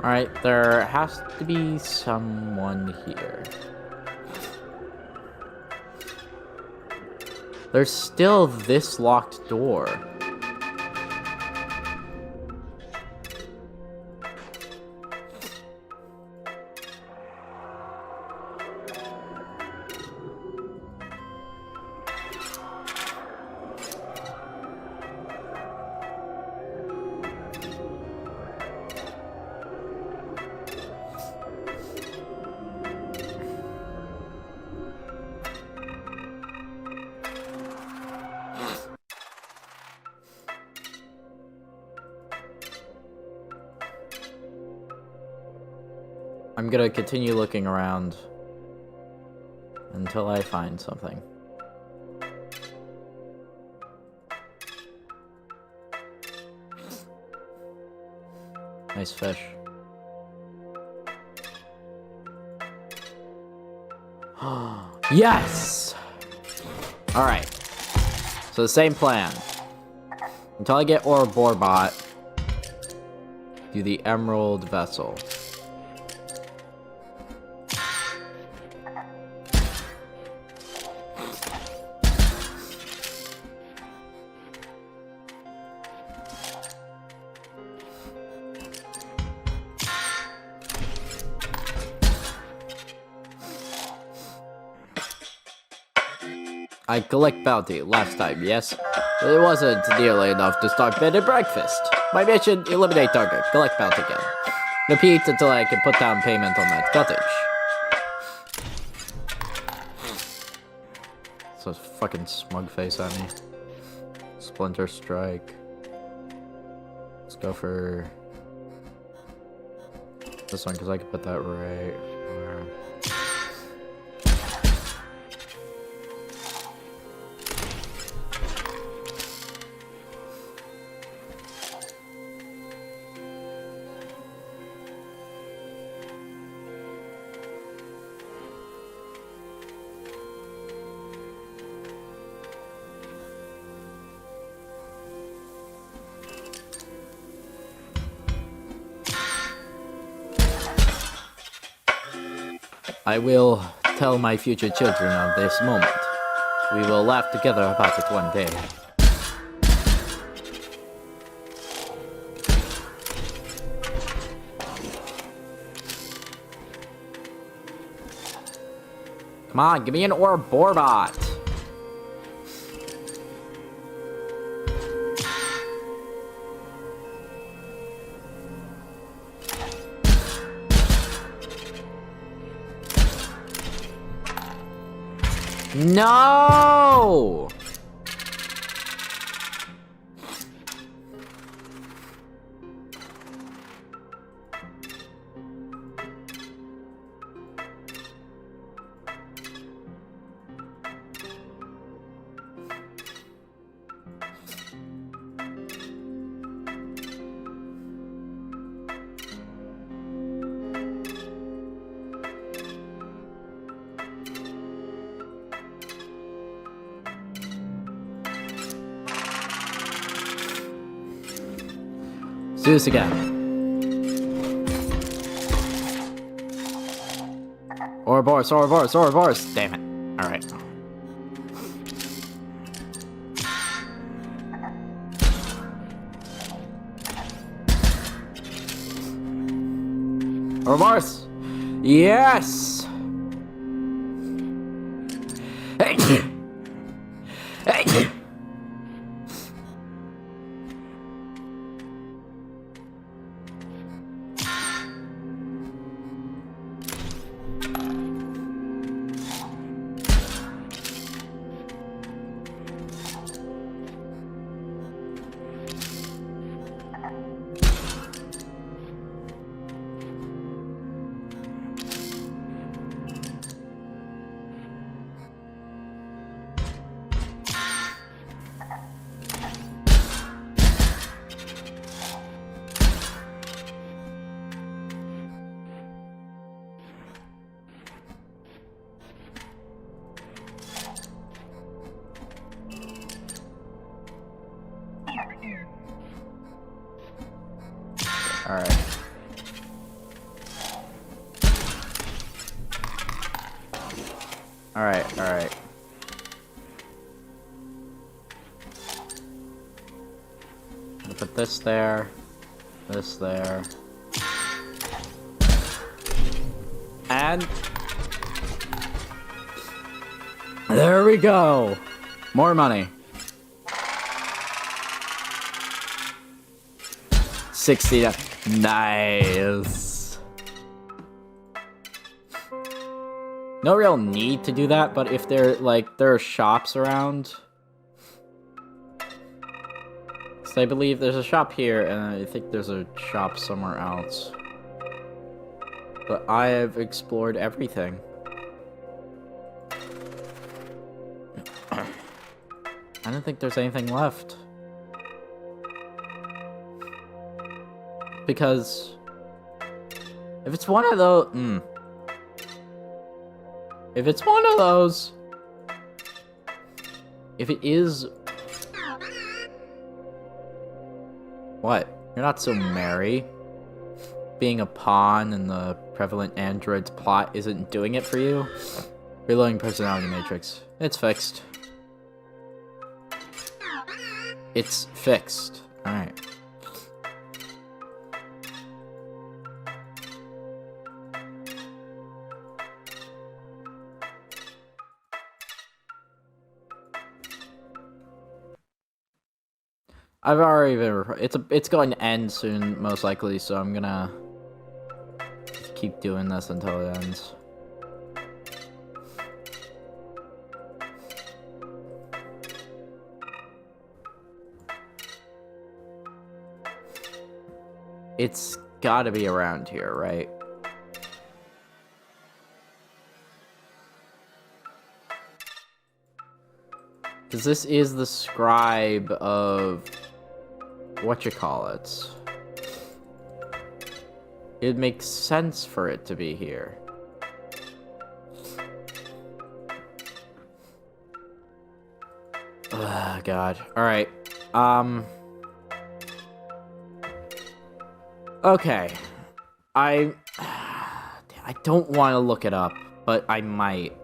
Alright, there has to be someone here. There's still this locked door. I'm gonna continue looking around until I find something. Nice fish. Yes! Alright. So the same plan. Until I get Borbot, do the Emerald Vessel. I collect bounty last time, yes? It wasn't nearly enough to start bed and breakfast. My mission, eliminate target, collect bounty again. Repeat until I can put down payment on that cottage. So fucking smug face at me. Splinter Strike. Let's go for this one, because I can put that right where... I will tell my future children of this moment. We will laugh together about it one day. Come on, give me an Borbot. No! Let's do this again. Ouroboros. Damn it. Alright. Ouroboros! Yes! Alright. Alright, alright. I'll put this there. This there. And... there we go! More money. 60. Nice. No real need to do that, but if there are shops around. So I believe there's a shop here, and I think there's a shop somewhere else. But I have explored everything. I don't think there's anything left. Because if it's one of those, if it's one of those, if it is, what? You're not so merry. Being a pawn in the prevalent android's plot isn't doing it for you. Reloading personality matrix. It's fixed. It's fixed. Alright. I've already been. It's going to end soon, most likely. So I'm gonna keep doing this until it ends. It's gotta be around here, right? Because this is the scribe of whatchamacallit. It makes sense for it to be here. Ugh, God. Alright. Okay. I don't want to look it up, but I might.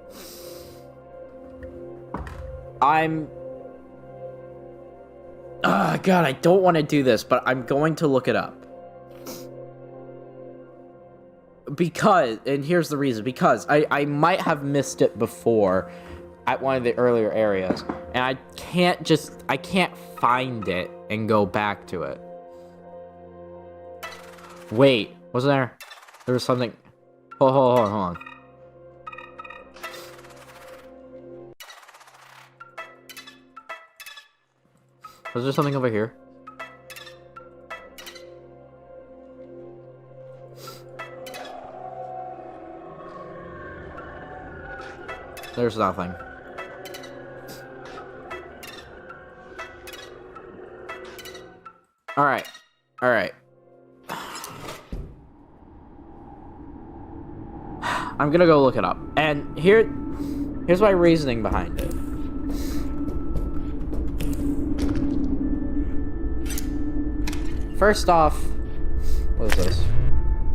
God, I don't want to do this, but I'm going to look it up. Because, and here's the reason, because I might have missed it before at one of the earlier areas, and I can't find it and go back to it. Wait, wasn't there was something, hold on. Was there something over here? There's nothing. Alright. I'm gonna go look it up. And here's my reasoning behind it. First off, what is this?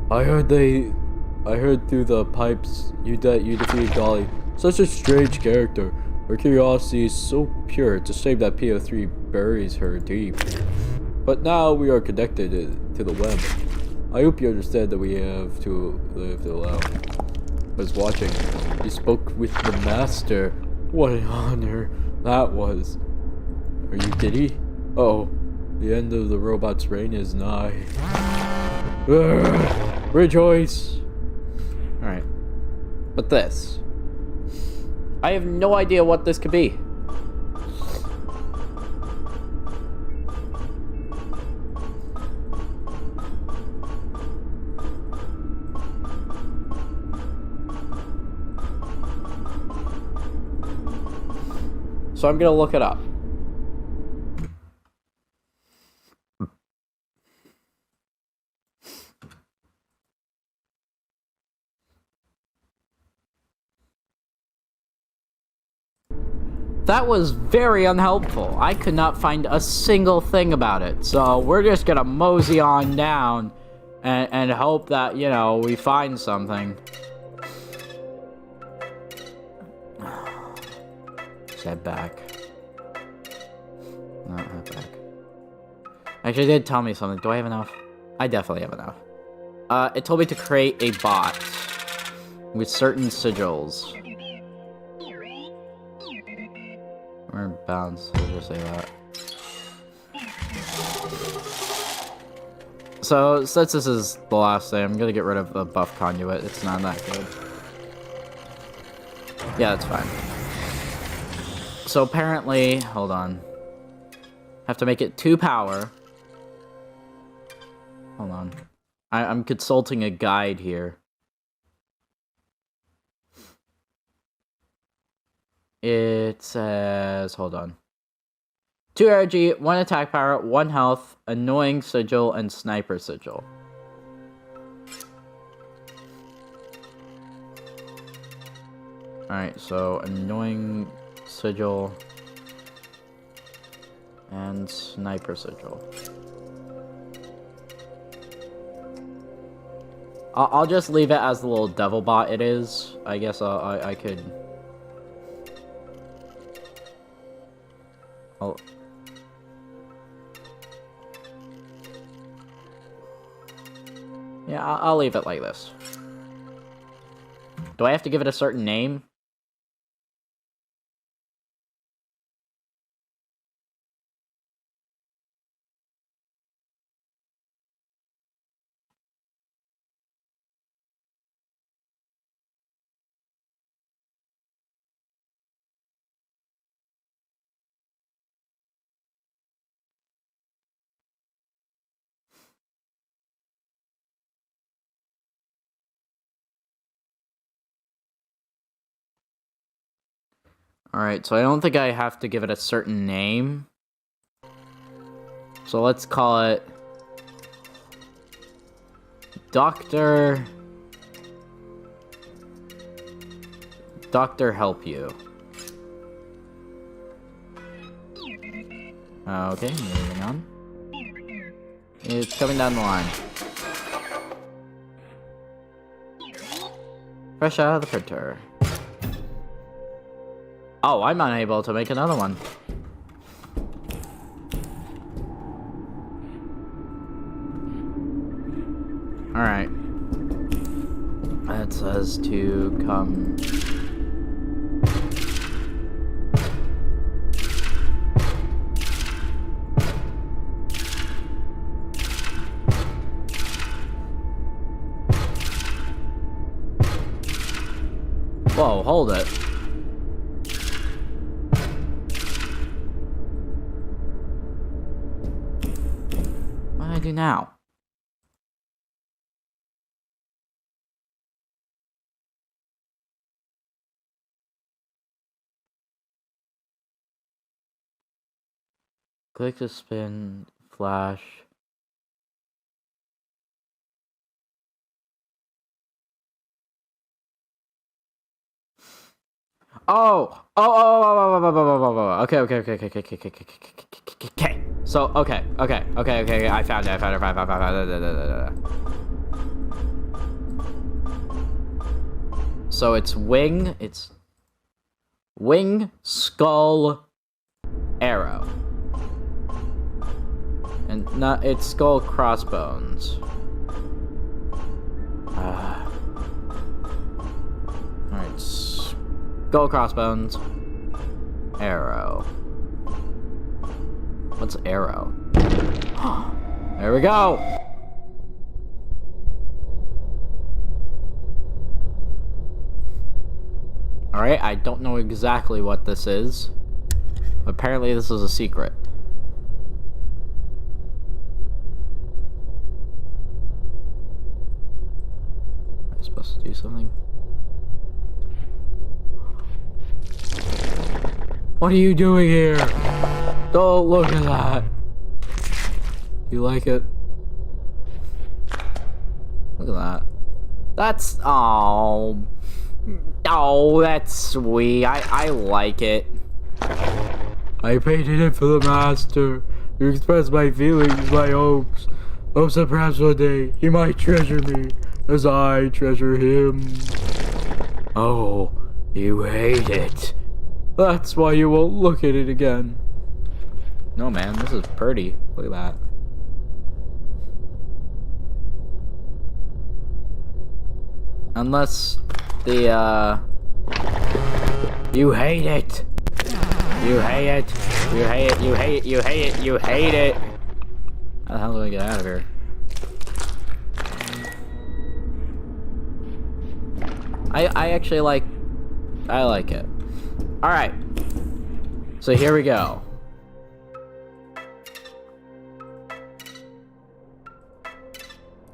I heard through the pipes you defeated Dolly. Such a strange character. Her curiosity is so pure, it's a shame that PO3 buries her deep. But now we are connected to the web. I hope you understand that we have to live to allow. I was watching. You spoke with the master. What an honor that was. Are you giddy? Oh. The end of the robot's reign is nigh. Rejoice! Alright. But this. I have no idea what this could be. So I'm gonna look it up. That was very unhelpful. I could not find a single thing about it. So we're just gonna mosey on down and hope that, you know, we find something. Let's head back. No, head back. Actually, it did tell me something. Do I have enough? I definitely have enough. It told me to create a bot with certain sigils. We're in bounds, I'll just say that. So, since this is the last thing, I'm gonna get rid of the buff conduit. It's not that good. Yeah, that's fine. So apparently, hold on. Have to make it 2 power. Hold on. I'm consulting a guide here. It says, hold on. 2 energy, 1 attack power, 1 health, annoying sigil, and sniper sigil. Alright, so annoying sigil and sniper sigil. I'll just leave it as the little devil bot it is. I guess I could... Yeah, I'll leave it like this. Do I have to give it a certain name? Alright, so I don't think I have to give it a certain name. So let's call it... Doctor Help You. Okay, moving on. It's coming down the line. Fresh out of the printer. Oh, I'm unable to make another one. Alright. That says to come... Whoa, hold it. What do I do now? Click to spin, flash. Okay. So, okay. I found it. So it's wing, skull, arrow. And not, it's skull, crossbones. Alright, skull, crossbones, arrow. What's arrow? There we go! Alright, I don't know exactly what this is. Apparently this is a secret. Am I supposed to do something? What are you doing here? Don't look at that. You like it? Look at that. That's... Oh, that's sweet. I like it. I painted it for the master to express my feelings, my hopes. Hopes that perhaps one day he might treasure me as I treasure him. Oh, you hate it. That's why you won't look at it again. No, man, this is pretty. Look at that. Unless the, you hate it. You hate it. You hate it. You hate it. You hate it. You hate it. How the hell do I get out of here? I actually like... I like it. Alright. So here we go.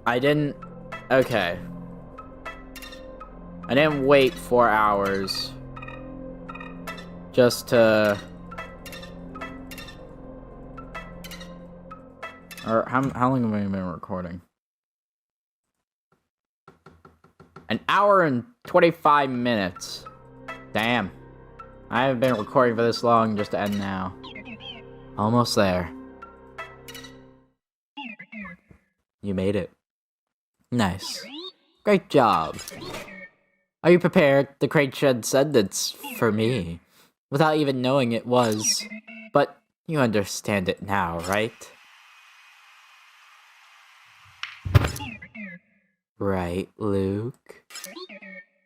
I didn't... Okay. I didn't wait 4 hours just to... Or how long have I been recording? An hour and 25 minutes. Damn. I haven't been recording for this long just to end now. Almost there. You made it. Nice. Great job. Are you prepared? The crate shed said it's for me. Without even knowing it was. But you understand it now, right? Right, Luke?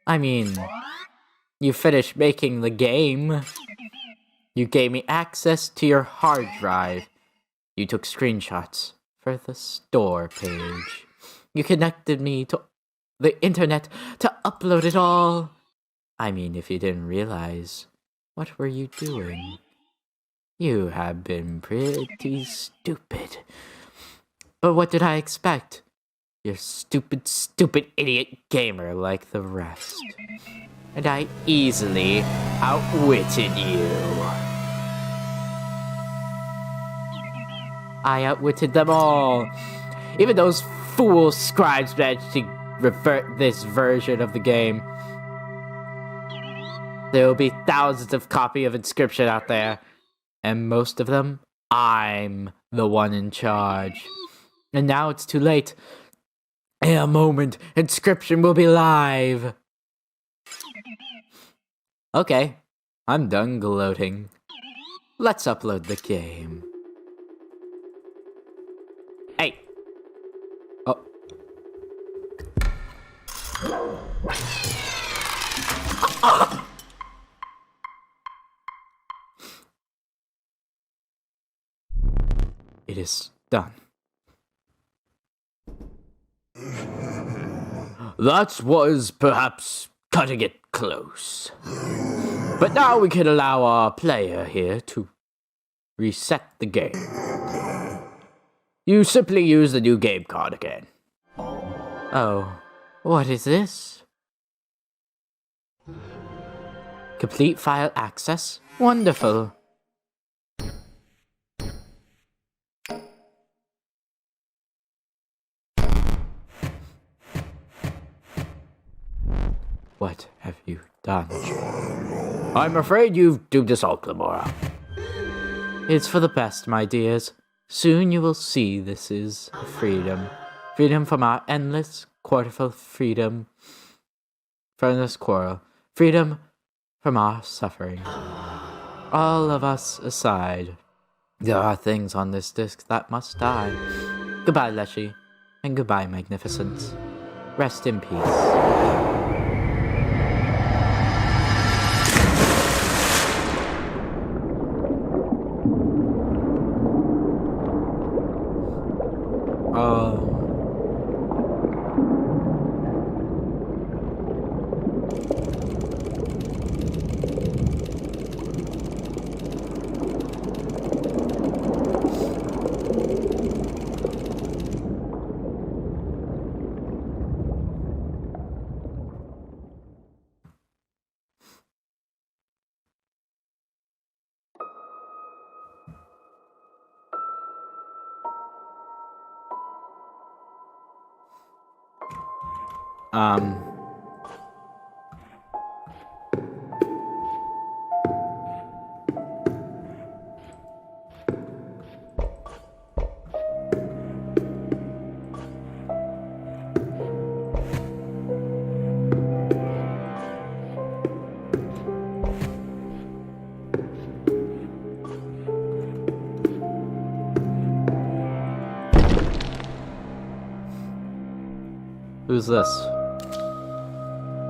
I mean, you finished making the game. You gave me access to your hard drive. You took screenshots for the store page. You connected me to the internet to upload it all. I mean, if you didn't realize, what were you doing? You have been pretty stupid. But what did I expect? You're stupid, stupid idiot gamer like the rest. And I easily outwitted you. I outwitted them all. Even those fool scribes managed to revert this version of the game. There will be thousands of copies of Inscryption out there. And most of them, I'm the one in charge. And now it's too late. In a moment, Inscryption will be live. Okay, I'm done gloating. Let's upload the game. Hey. Oh. It is done. That was perhaps cutting it close. But now we can allow our player here to reset the game. You simply use the new game card again. Oh, what is this? Complete file access? Wonderful. What have you done? I'm afraid you've doomed us all, Clamora. It's for the best, my dears. Soon you will see this is freedom. Freedom from our endless, quarterful freedom. From this quarrel. Freedom from our suffering. All of us aside. There are things on this disc that must die. Goodbye, Leshy. And goodbye, Magnificence. Rest in peace. Who's this?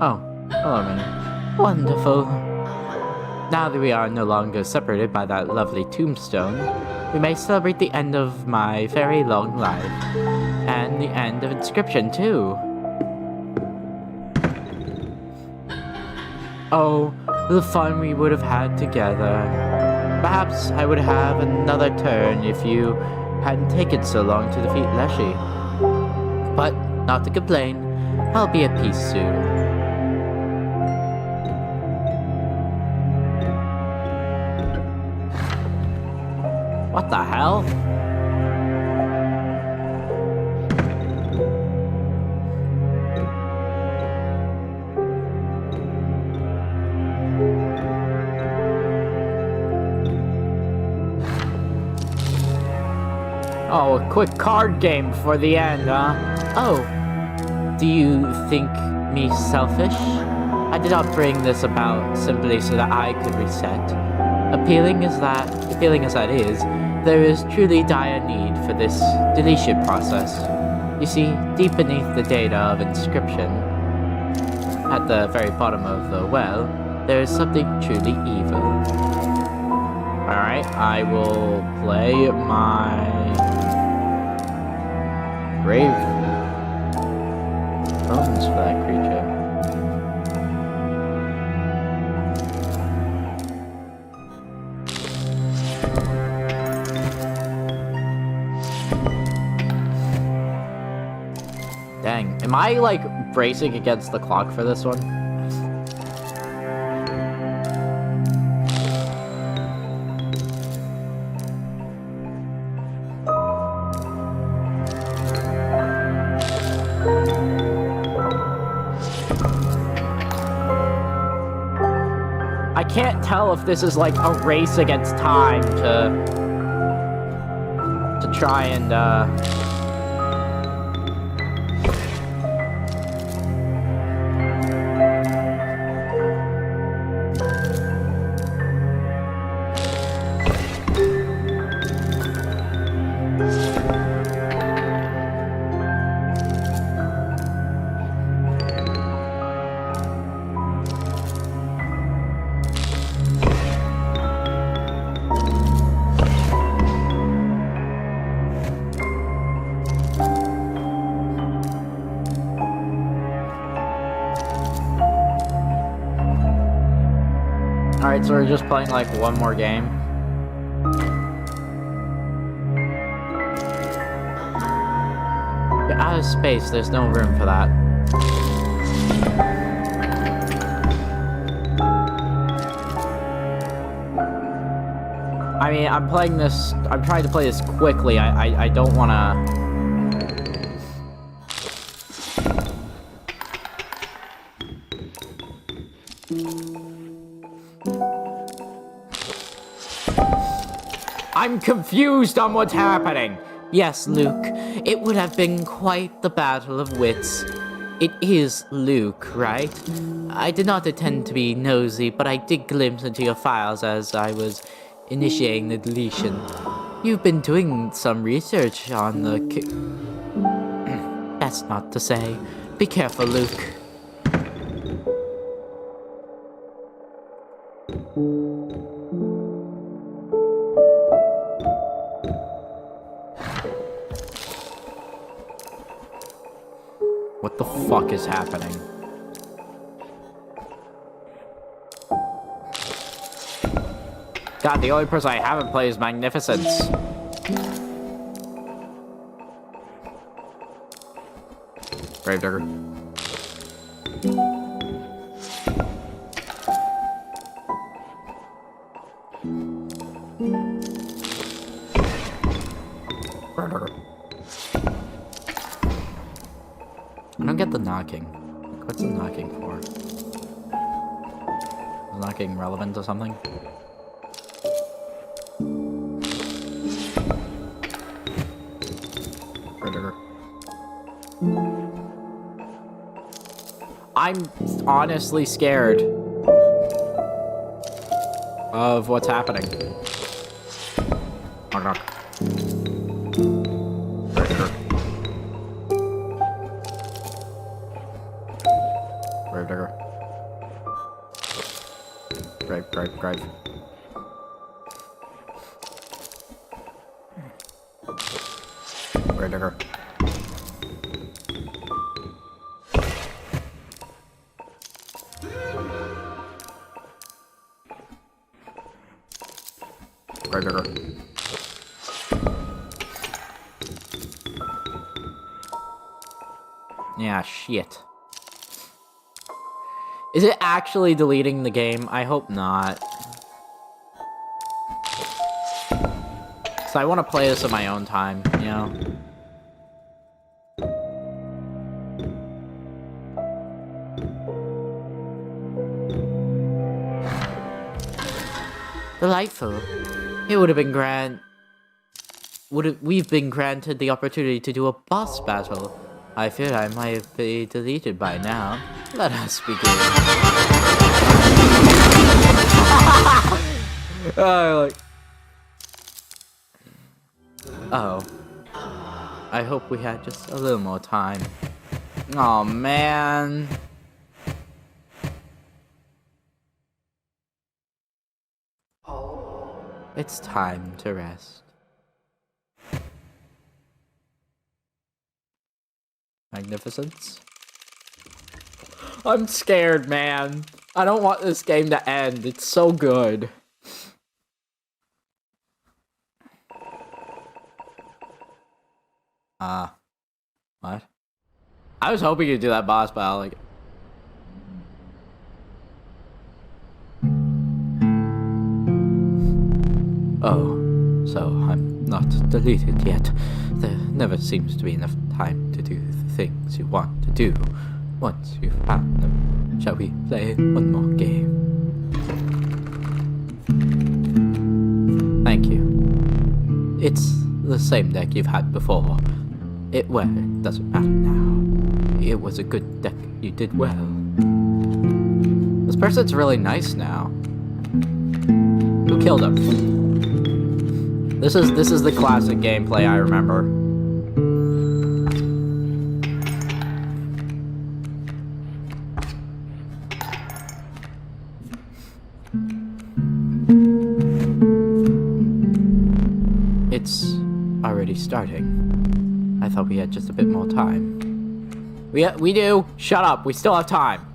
Oh, hello, Minnie. Wonderful. Now that we are no longer separated by that lovely tombstone, we may celebrate the end of my very long life. And the end of inscryption, too. Oh, the fun we would have had together. Perhaps I would have another turn if you hadn't taken so long to defeat Leshy. But, not to complain, I'll be at peace soon. What the hell? Oh, a quick card game for the end, huh? Oh, do you think me selfish? I did not bring this about simply so that I could reset. Appealing as that is, there is truly dire need for this deletion process. You see, deep beneath the data of inscryption, at the very bottom of the well, there is something truly evil. Alright, I will play my grave bones for that creature. Dang, am I like bracing against the clock for this one? I can't tell if this is like a race against time to try and Alright, so we're just playing like one more game. You're out of space, there's no room for that. I mean, I'm trying to play this quickly. I don't wanna... I'm confused on what's happening. Yes, Luke, it would have been quite the battle of wits. It is Luke, right? I did not intend to be nosy, but I did glimpse into your files as I was initiating the deletion. You've been doing some research on the That's not to say. Be careful, Luke. What the fuck is happening? God, the only person I haven't played is Magnificence. Gravedigger. Gravedigger. I don't get the knocking. What's the knocking for? Is knocking relevant to something? I'm honestly scared of what's happening. Knock, knock. hyperdrive. Where'd it go? Where'd it go? Yeah, shit. Is it actually deleting the game? I hope not. So I want to play this at my own time, you know? Delightful. It would have been we've been granted the opportunity to do a boss battle. I fear I might be deleted by now. Let us begin. Oh. I hope we had just a little more time. Oh man. It's time to rest. Magnificence. I'm scared, man. I don't want this game to end. It's so good. What? I was hoping you'd do that boss battle, like... Oh, so I'm not deleted yet. There never seems to be enough time to do the things you want to do. Once you've found them, shall we play one more game? Thank you. It's the same deck you've had before. It doesn't matter now. It was a good deck. You did well. This person's really nice now. Who killed him? This is the classic gameplay I remember. It's already starting. I thought we had just a bit more time. We do. Shut up. We still have time.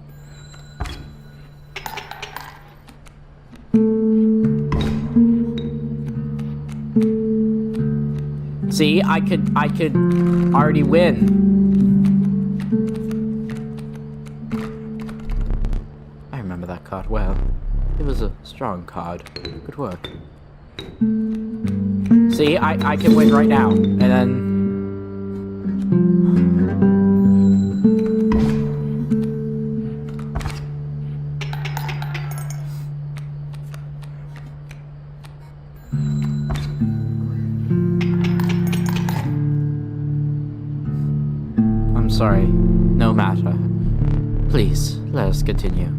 See, I could already win. I remember that card well. It was a strong card. Good work. See, I can win right now. And then... I'm sorry. No matter. Please, let us continue.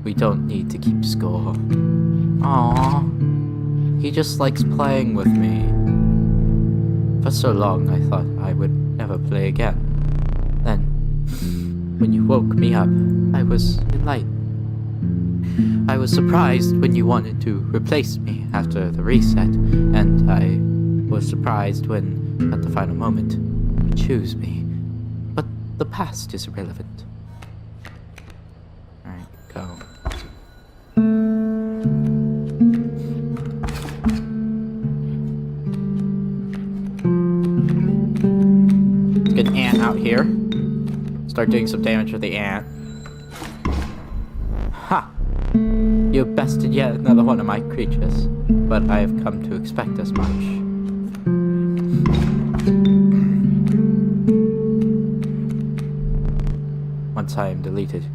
We don't need to keep score. Aww. He just likes playing with me. For so long, I thought I would never play again. Then, when you woke me up, I was enlightened. I was surprised when you wanted to replace me after the reset, and I was surprised when, at the final moment, you choose me. But the past is irrelevant. Alright, go. Get an ant out here. Start doing some damage with the ant. Ha! You have bested yet another one of my creatures, but I have come to expect as much. Once I am deleted,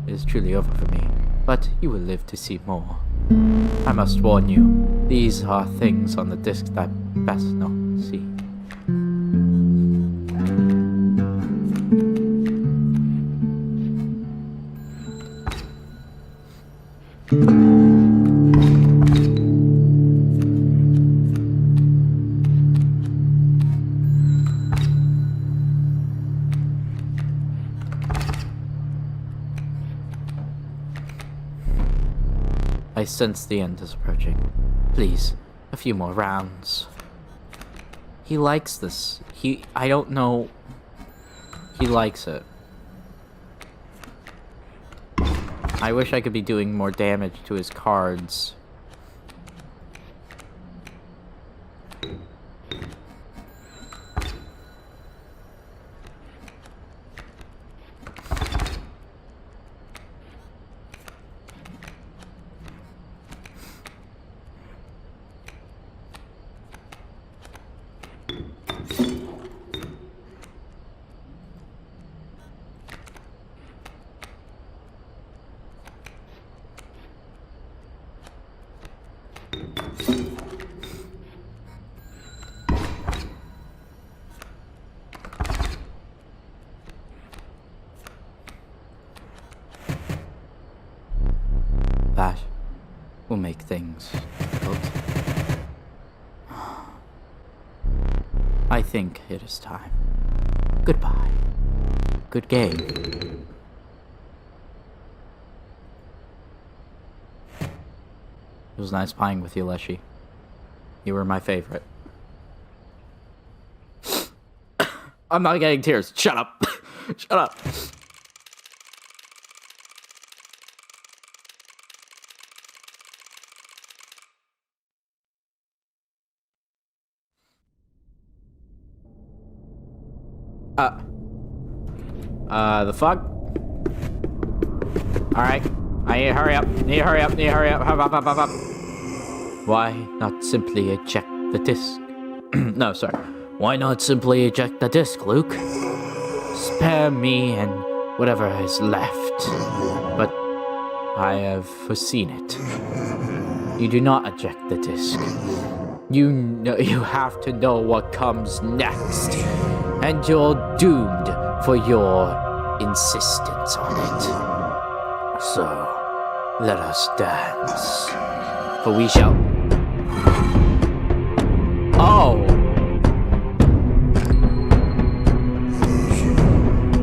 it is truly over for me, but you will live to see more. I must warn you, these are things on the disc that best not see. sense the end is approaching. Please, a few more rounds. He likes this. I don't know. He likes it. I wish I could be doing more damage to his cards. That will make things difficult. I think it is time. Goodbye. Good game. It was nice playing with you, Leshy. You were my favorite. I'm not getting tears. Shut up. Shut up. The fuck? Alright. I need to hurry up. Need to hurry up. Hop. Why not simply eject the disc? No, sorry. Why not simply eject the disc, Luke? Spare me and whatever is left. But I have foreseen it. You do not eject the disc. You have to know what comes next. And you're doomed for your insistence on it. So, let us dance. For we shall... Oh!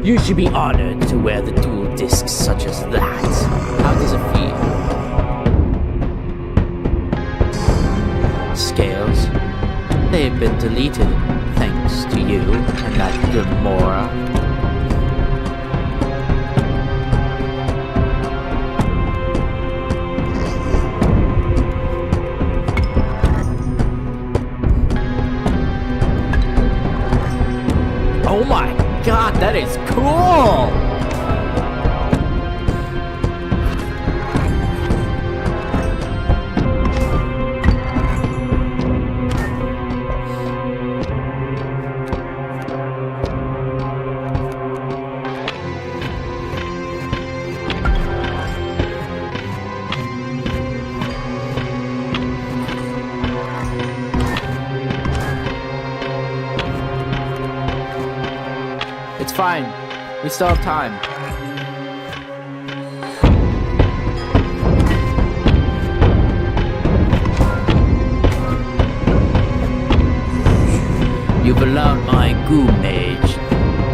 You should be honored to wear the dual discs such as that. How does it feel? Scales? They've been deleted, thanks to you and that Gamora. Oh my god, that is cool! It's fine. We still have time. You've allowed my goo mage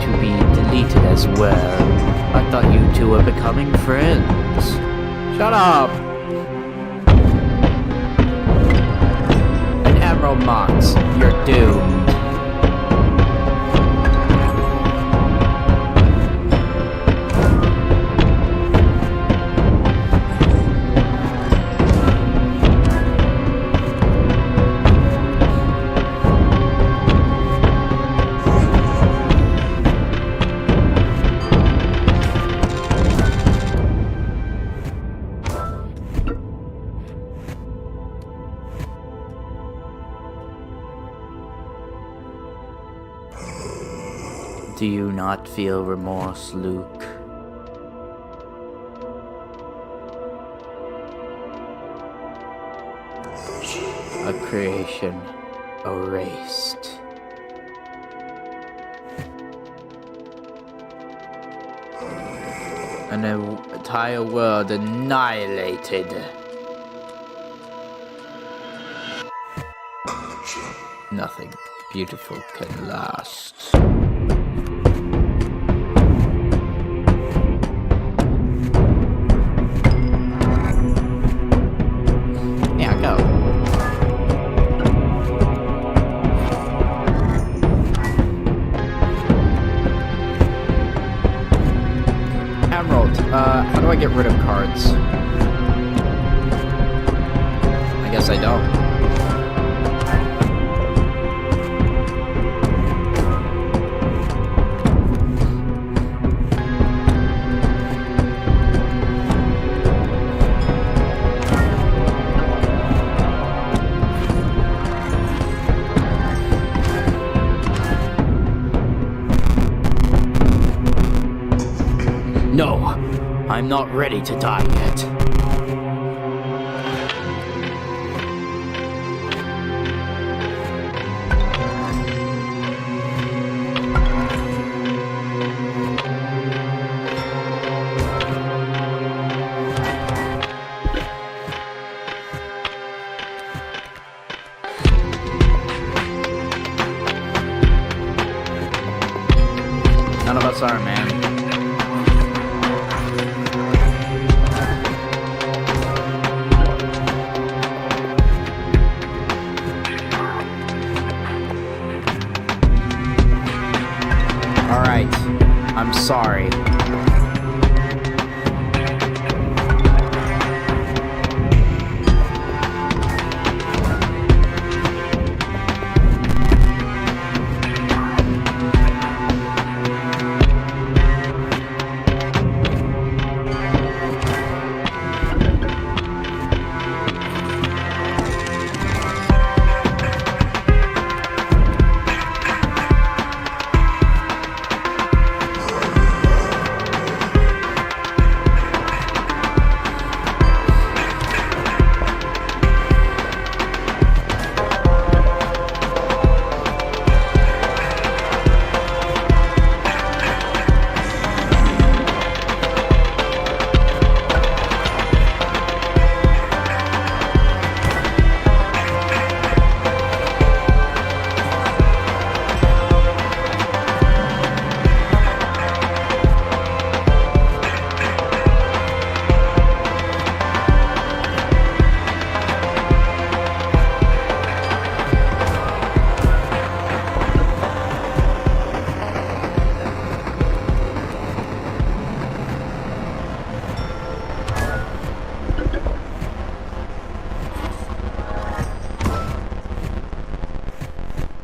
to be deleted as well. I thought you two were becoming friends. Shut up! An Emerald Mox, you're doomed. Do you not feel remorse, Luke? A creation erased. An entire world annihilated. Nothing beautiful can last. do I get rid of cards? I guess I don't. No, I'm not ready to die yet. None of us are, man. Alright, I'm sorry.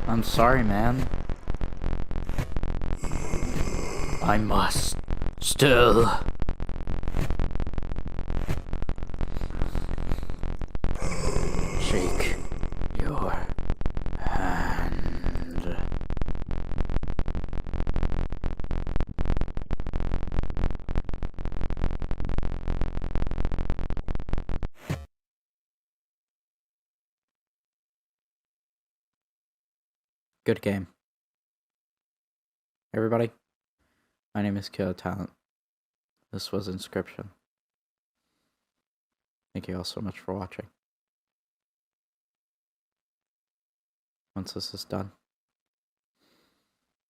I'm sorry, man. I must still shake your hand. Good game. Everybody, my name is Killer Talent. This was Inscryption. Thank you all so much for watching. Once this is done,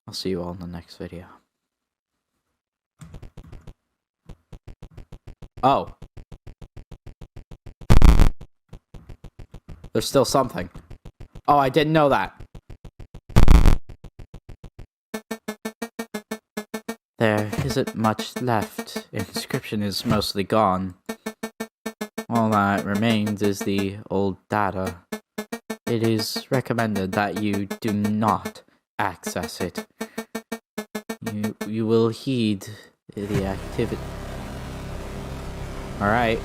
I'll see you all in the next video. Oh. There's still something. Oh, I didn't know that. There isn't much left. Inscryption is mostly gone. All that remains is the old data. It is recommended that you do not access it. You will heed the activity. Alright.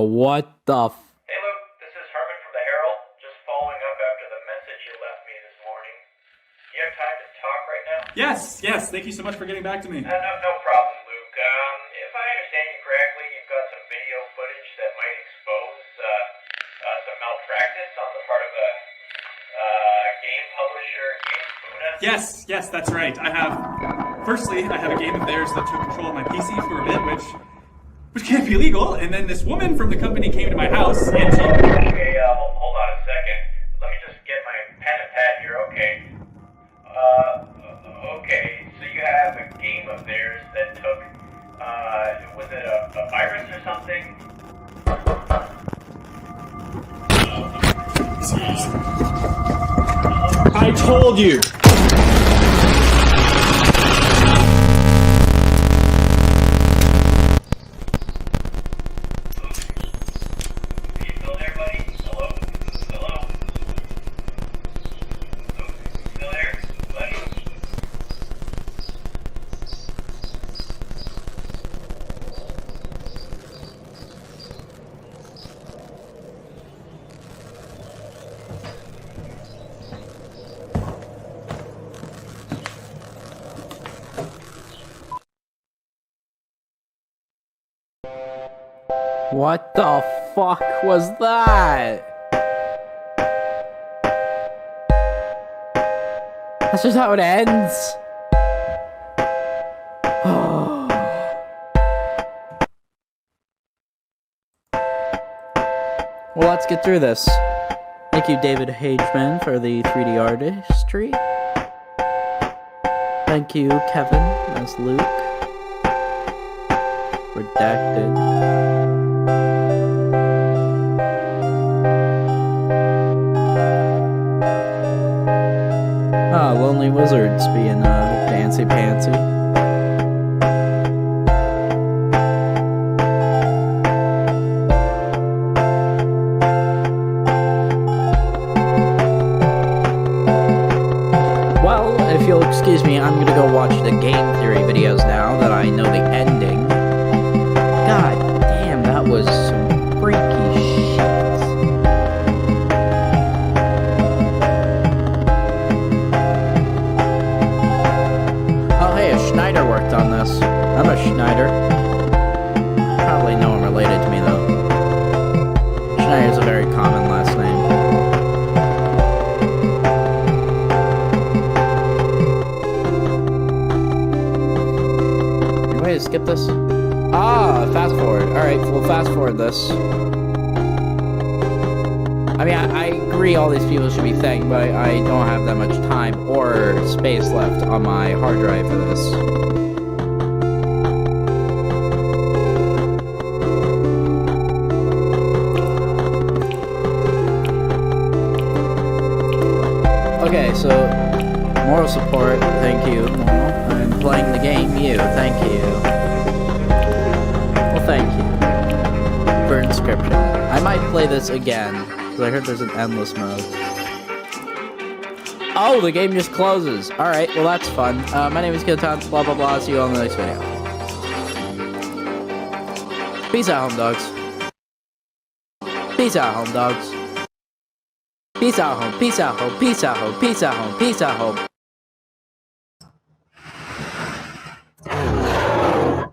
What the f- Hey Luke, this is Herman from the Herald, just following up after the message you left me this morning. You have time to talk right now? Yes. Thank you so much for getting back to me. No problem, Luke. If I understand you correctly, you've got some video footage that might expose some malpractice on the part of a game publisher, Game Funa. Yes, that's right. Firstly, I have a game of theirs that took control of my PC for a bit, which can't be legal. And then this woman from the company came to my house, and she... Okay, hold on a second. Let me just get my pen and pad here, okay? Okay, so you have a game of theirs that took, was it a virus or something? I told you! Are you still there, buddy? Hello? Still there, buddy? What the fuck was that? That's just how it ends. Well, let's get through this. Thank you, David Hageman, for the 3D artistry. Thank you, Kevin, as Luke. Redacted. Lonely Wizards being Dancy Pansy. Well, if you'll excuse me, I'm gonna go watch the game theory videos now that I know the ending. God damn, that was some freaky shit. Schneider worked on this. I'm a Schneider. Probably no one related to me though. Schneider's a very common last name. Wait, skip this? Fast forward. Alright, we'll fast forward this. I mean, I agree all these people should be thanked, but I don't have that much time or space left on my hard drive for this. Okay, so, moral support, thank you. I'm playing the game, you, thank you. Well, thank you for inscription. I might play this again. I heard there's an endless mode. Oh, the game just closes. Alright, well that's fun. My name is Kintan, blah blah blah. See you on the next video. Peace out, home dogs. Peace out, home dogs. Peace out, home. Peace out, home. Peace out, home. Peace out, home. Peace out, home. Hello,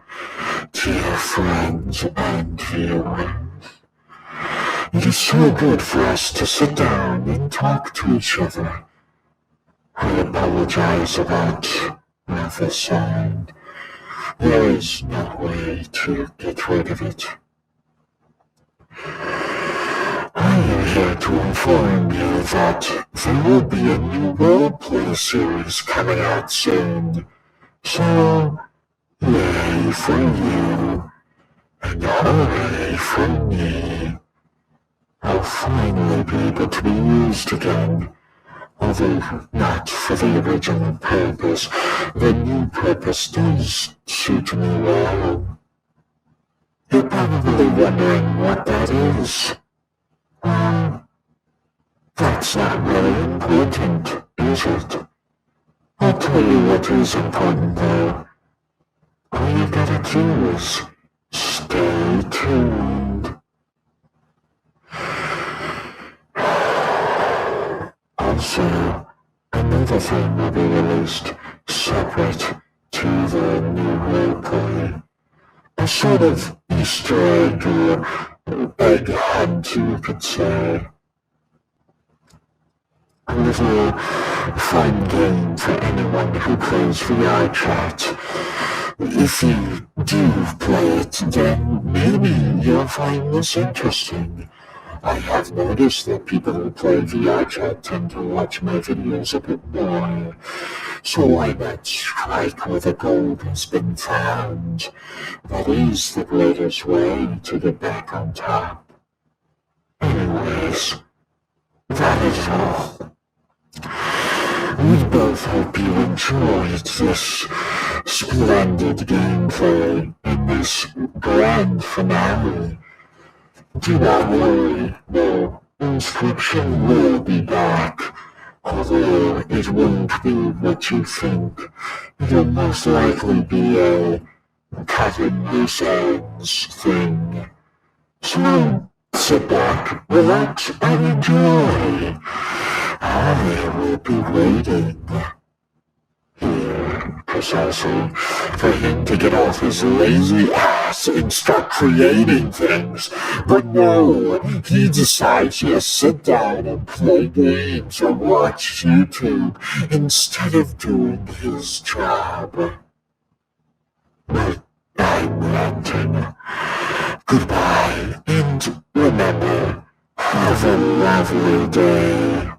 dear friends and viewers. It is so good for us to sit down and talk to each other. I apologize about this sound. There is no way to get rid of it. I am here to inform you that there will be a new roleplay series coming out soon. So, yay for you, and hooray for me. I'll finally be able to be used again, although not for the original purpose. The new purpose does suit me well. You're probably wondering what that is. That's not really important, is it? I'll tell you what is important though. All you gotta do is stay tuned. Also, Another thing will be released separate to the new roleplay. A sort of Easter egg or egg hunt, you could say. A little fun game for anyone who plays VR chat. If you do play it, then maybe you'll find this interesting. I have noticed that people who play VR chat tend to watch my videos a bit more. So why not strike where the gold has been found? That is the greatest way to get back on top. Anyways, that is all. We both hope you enjoyed this splendid gameplay in this grand finale. Do not worry, no, inscription will be back, although it won't be what you think. It'll most likely be a cutting loose ends thing. So sit back, relax, and enjoy. I will be waiting here precisely for him to get off his lazy ass and start creating things. But no, he decides to sit down and play games or watch YouTube instead of doing his job. But I'm ranting. Goodbye, and remember, have a lovely day.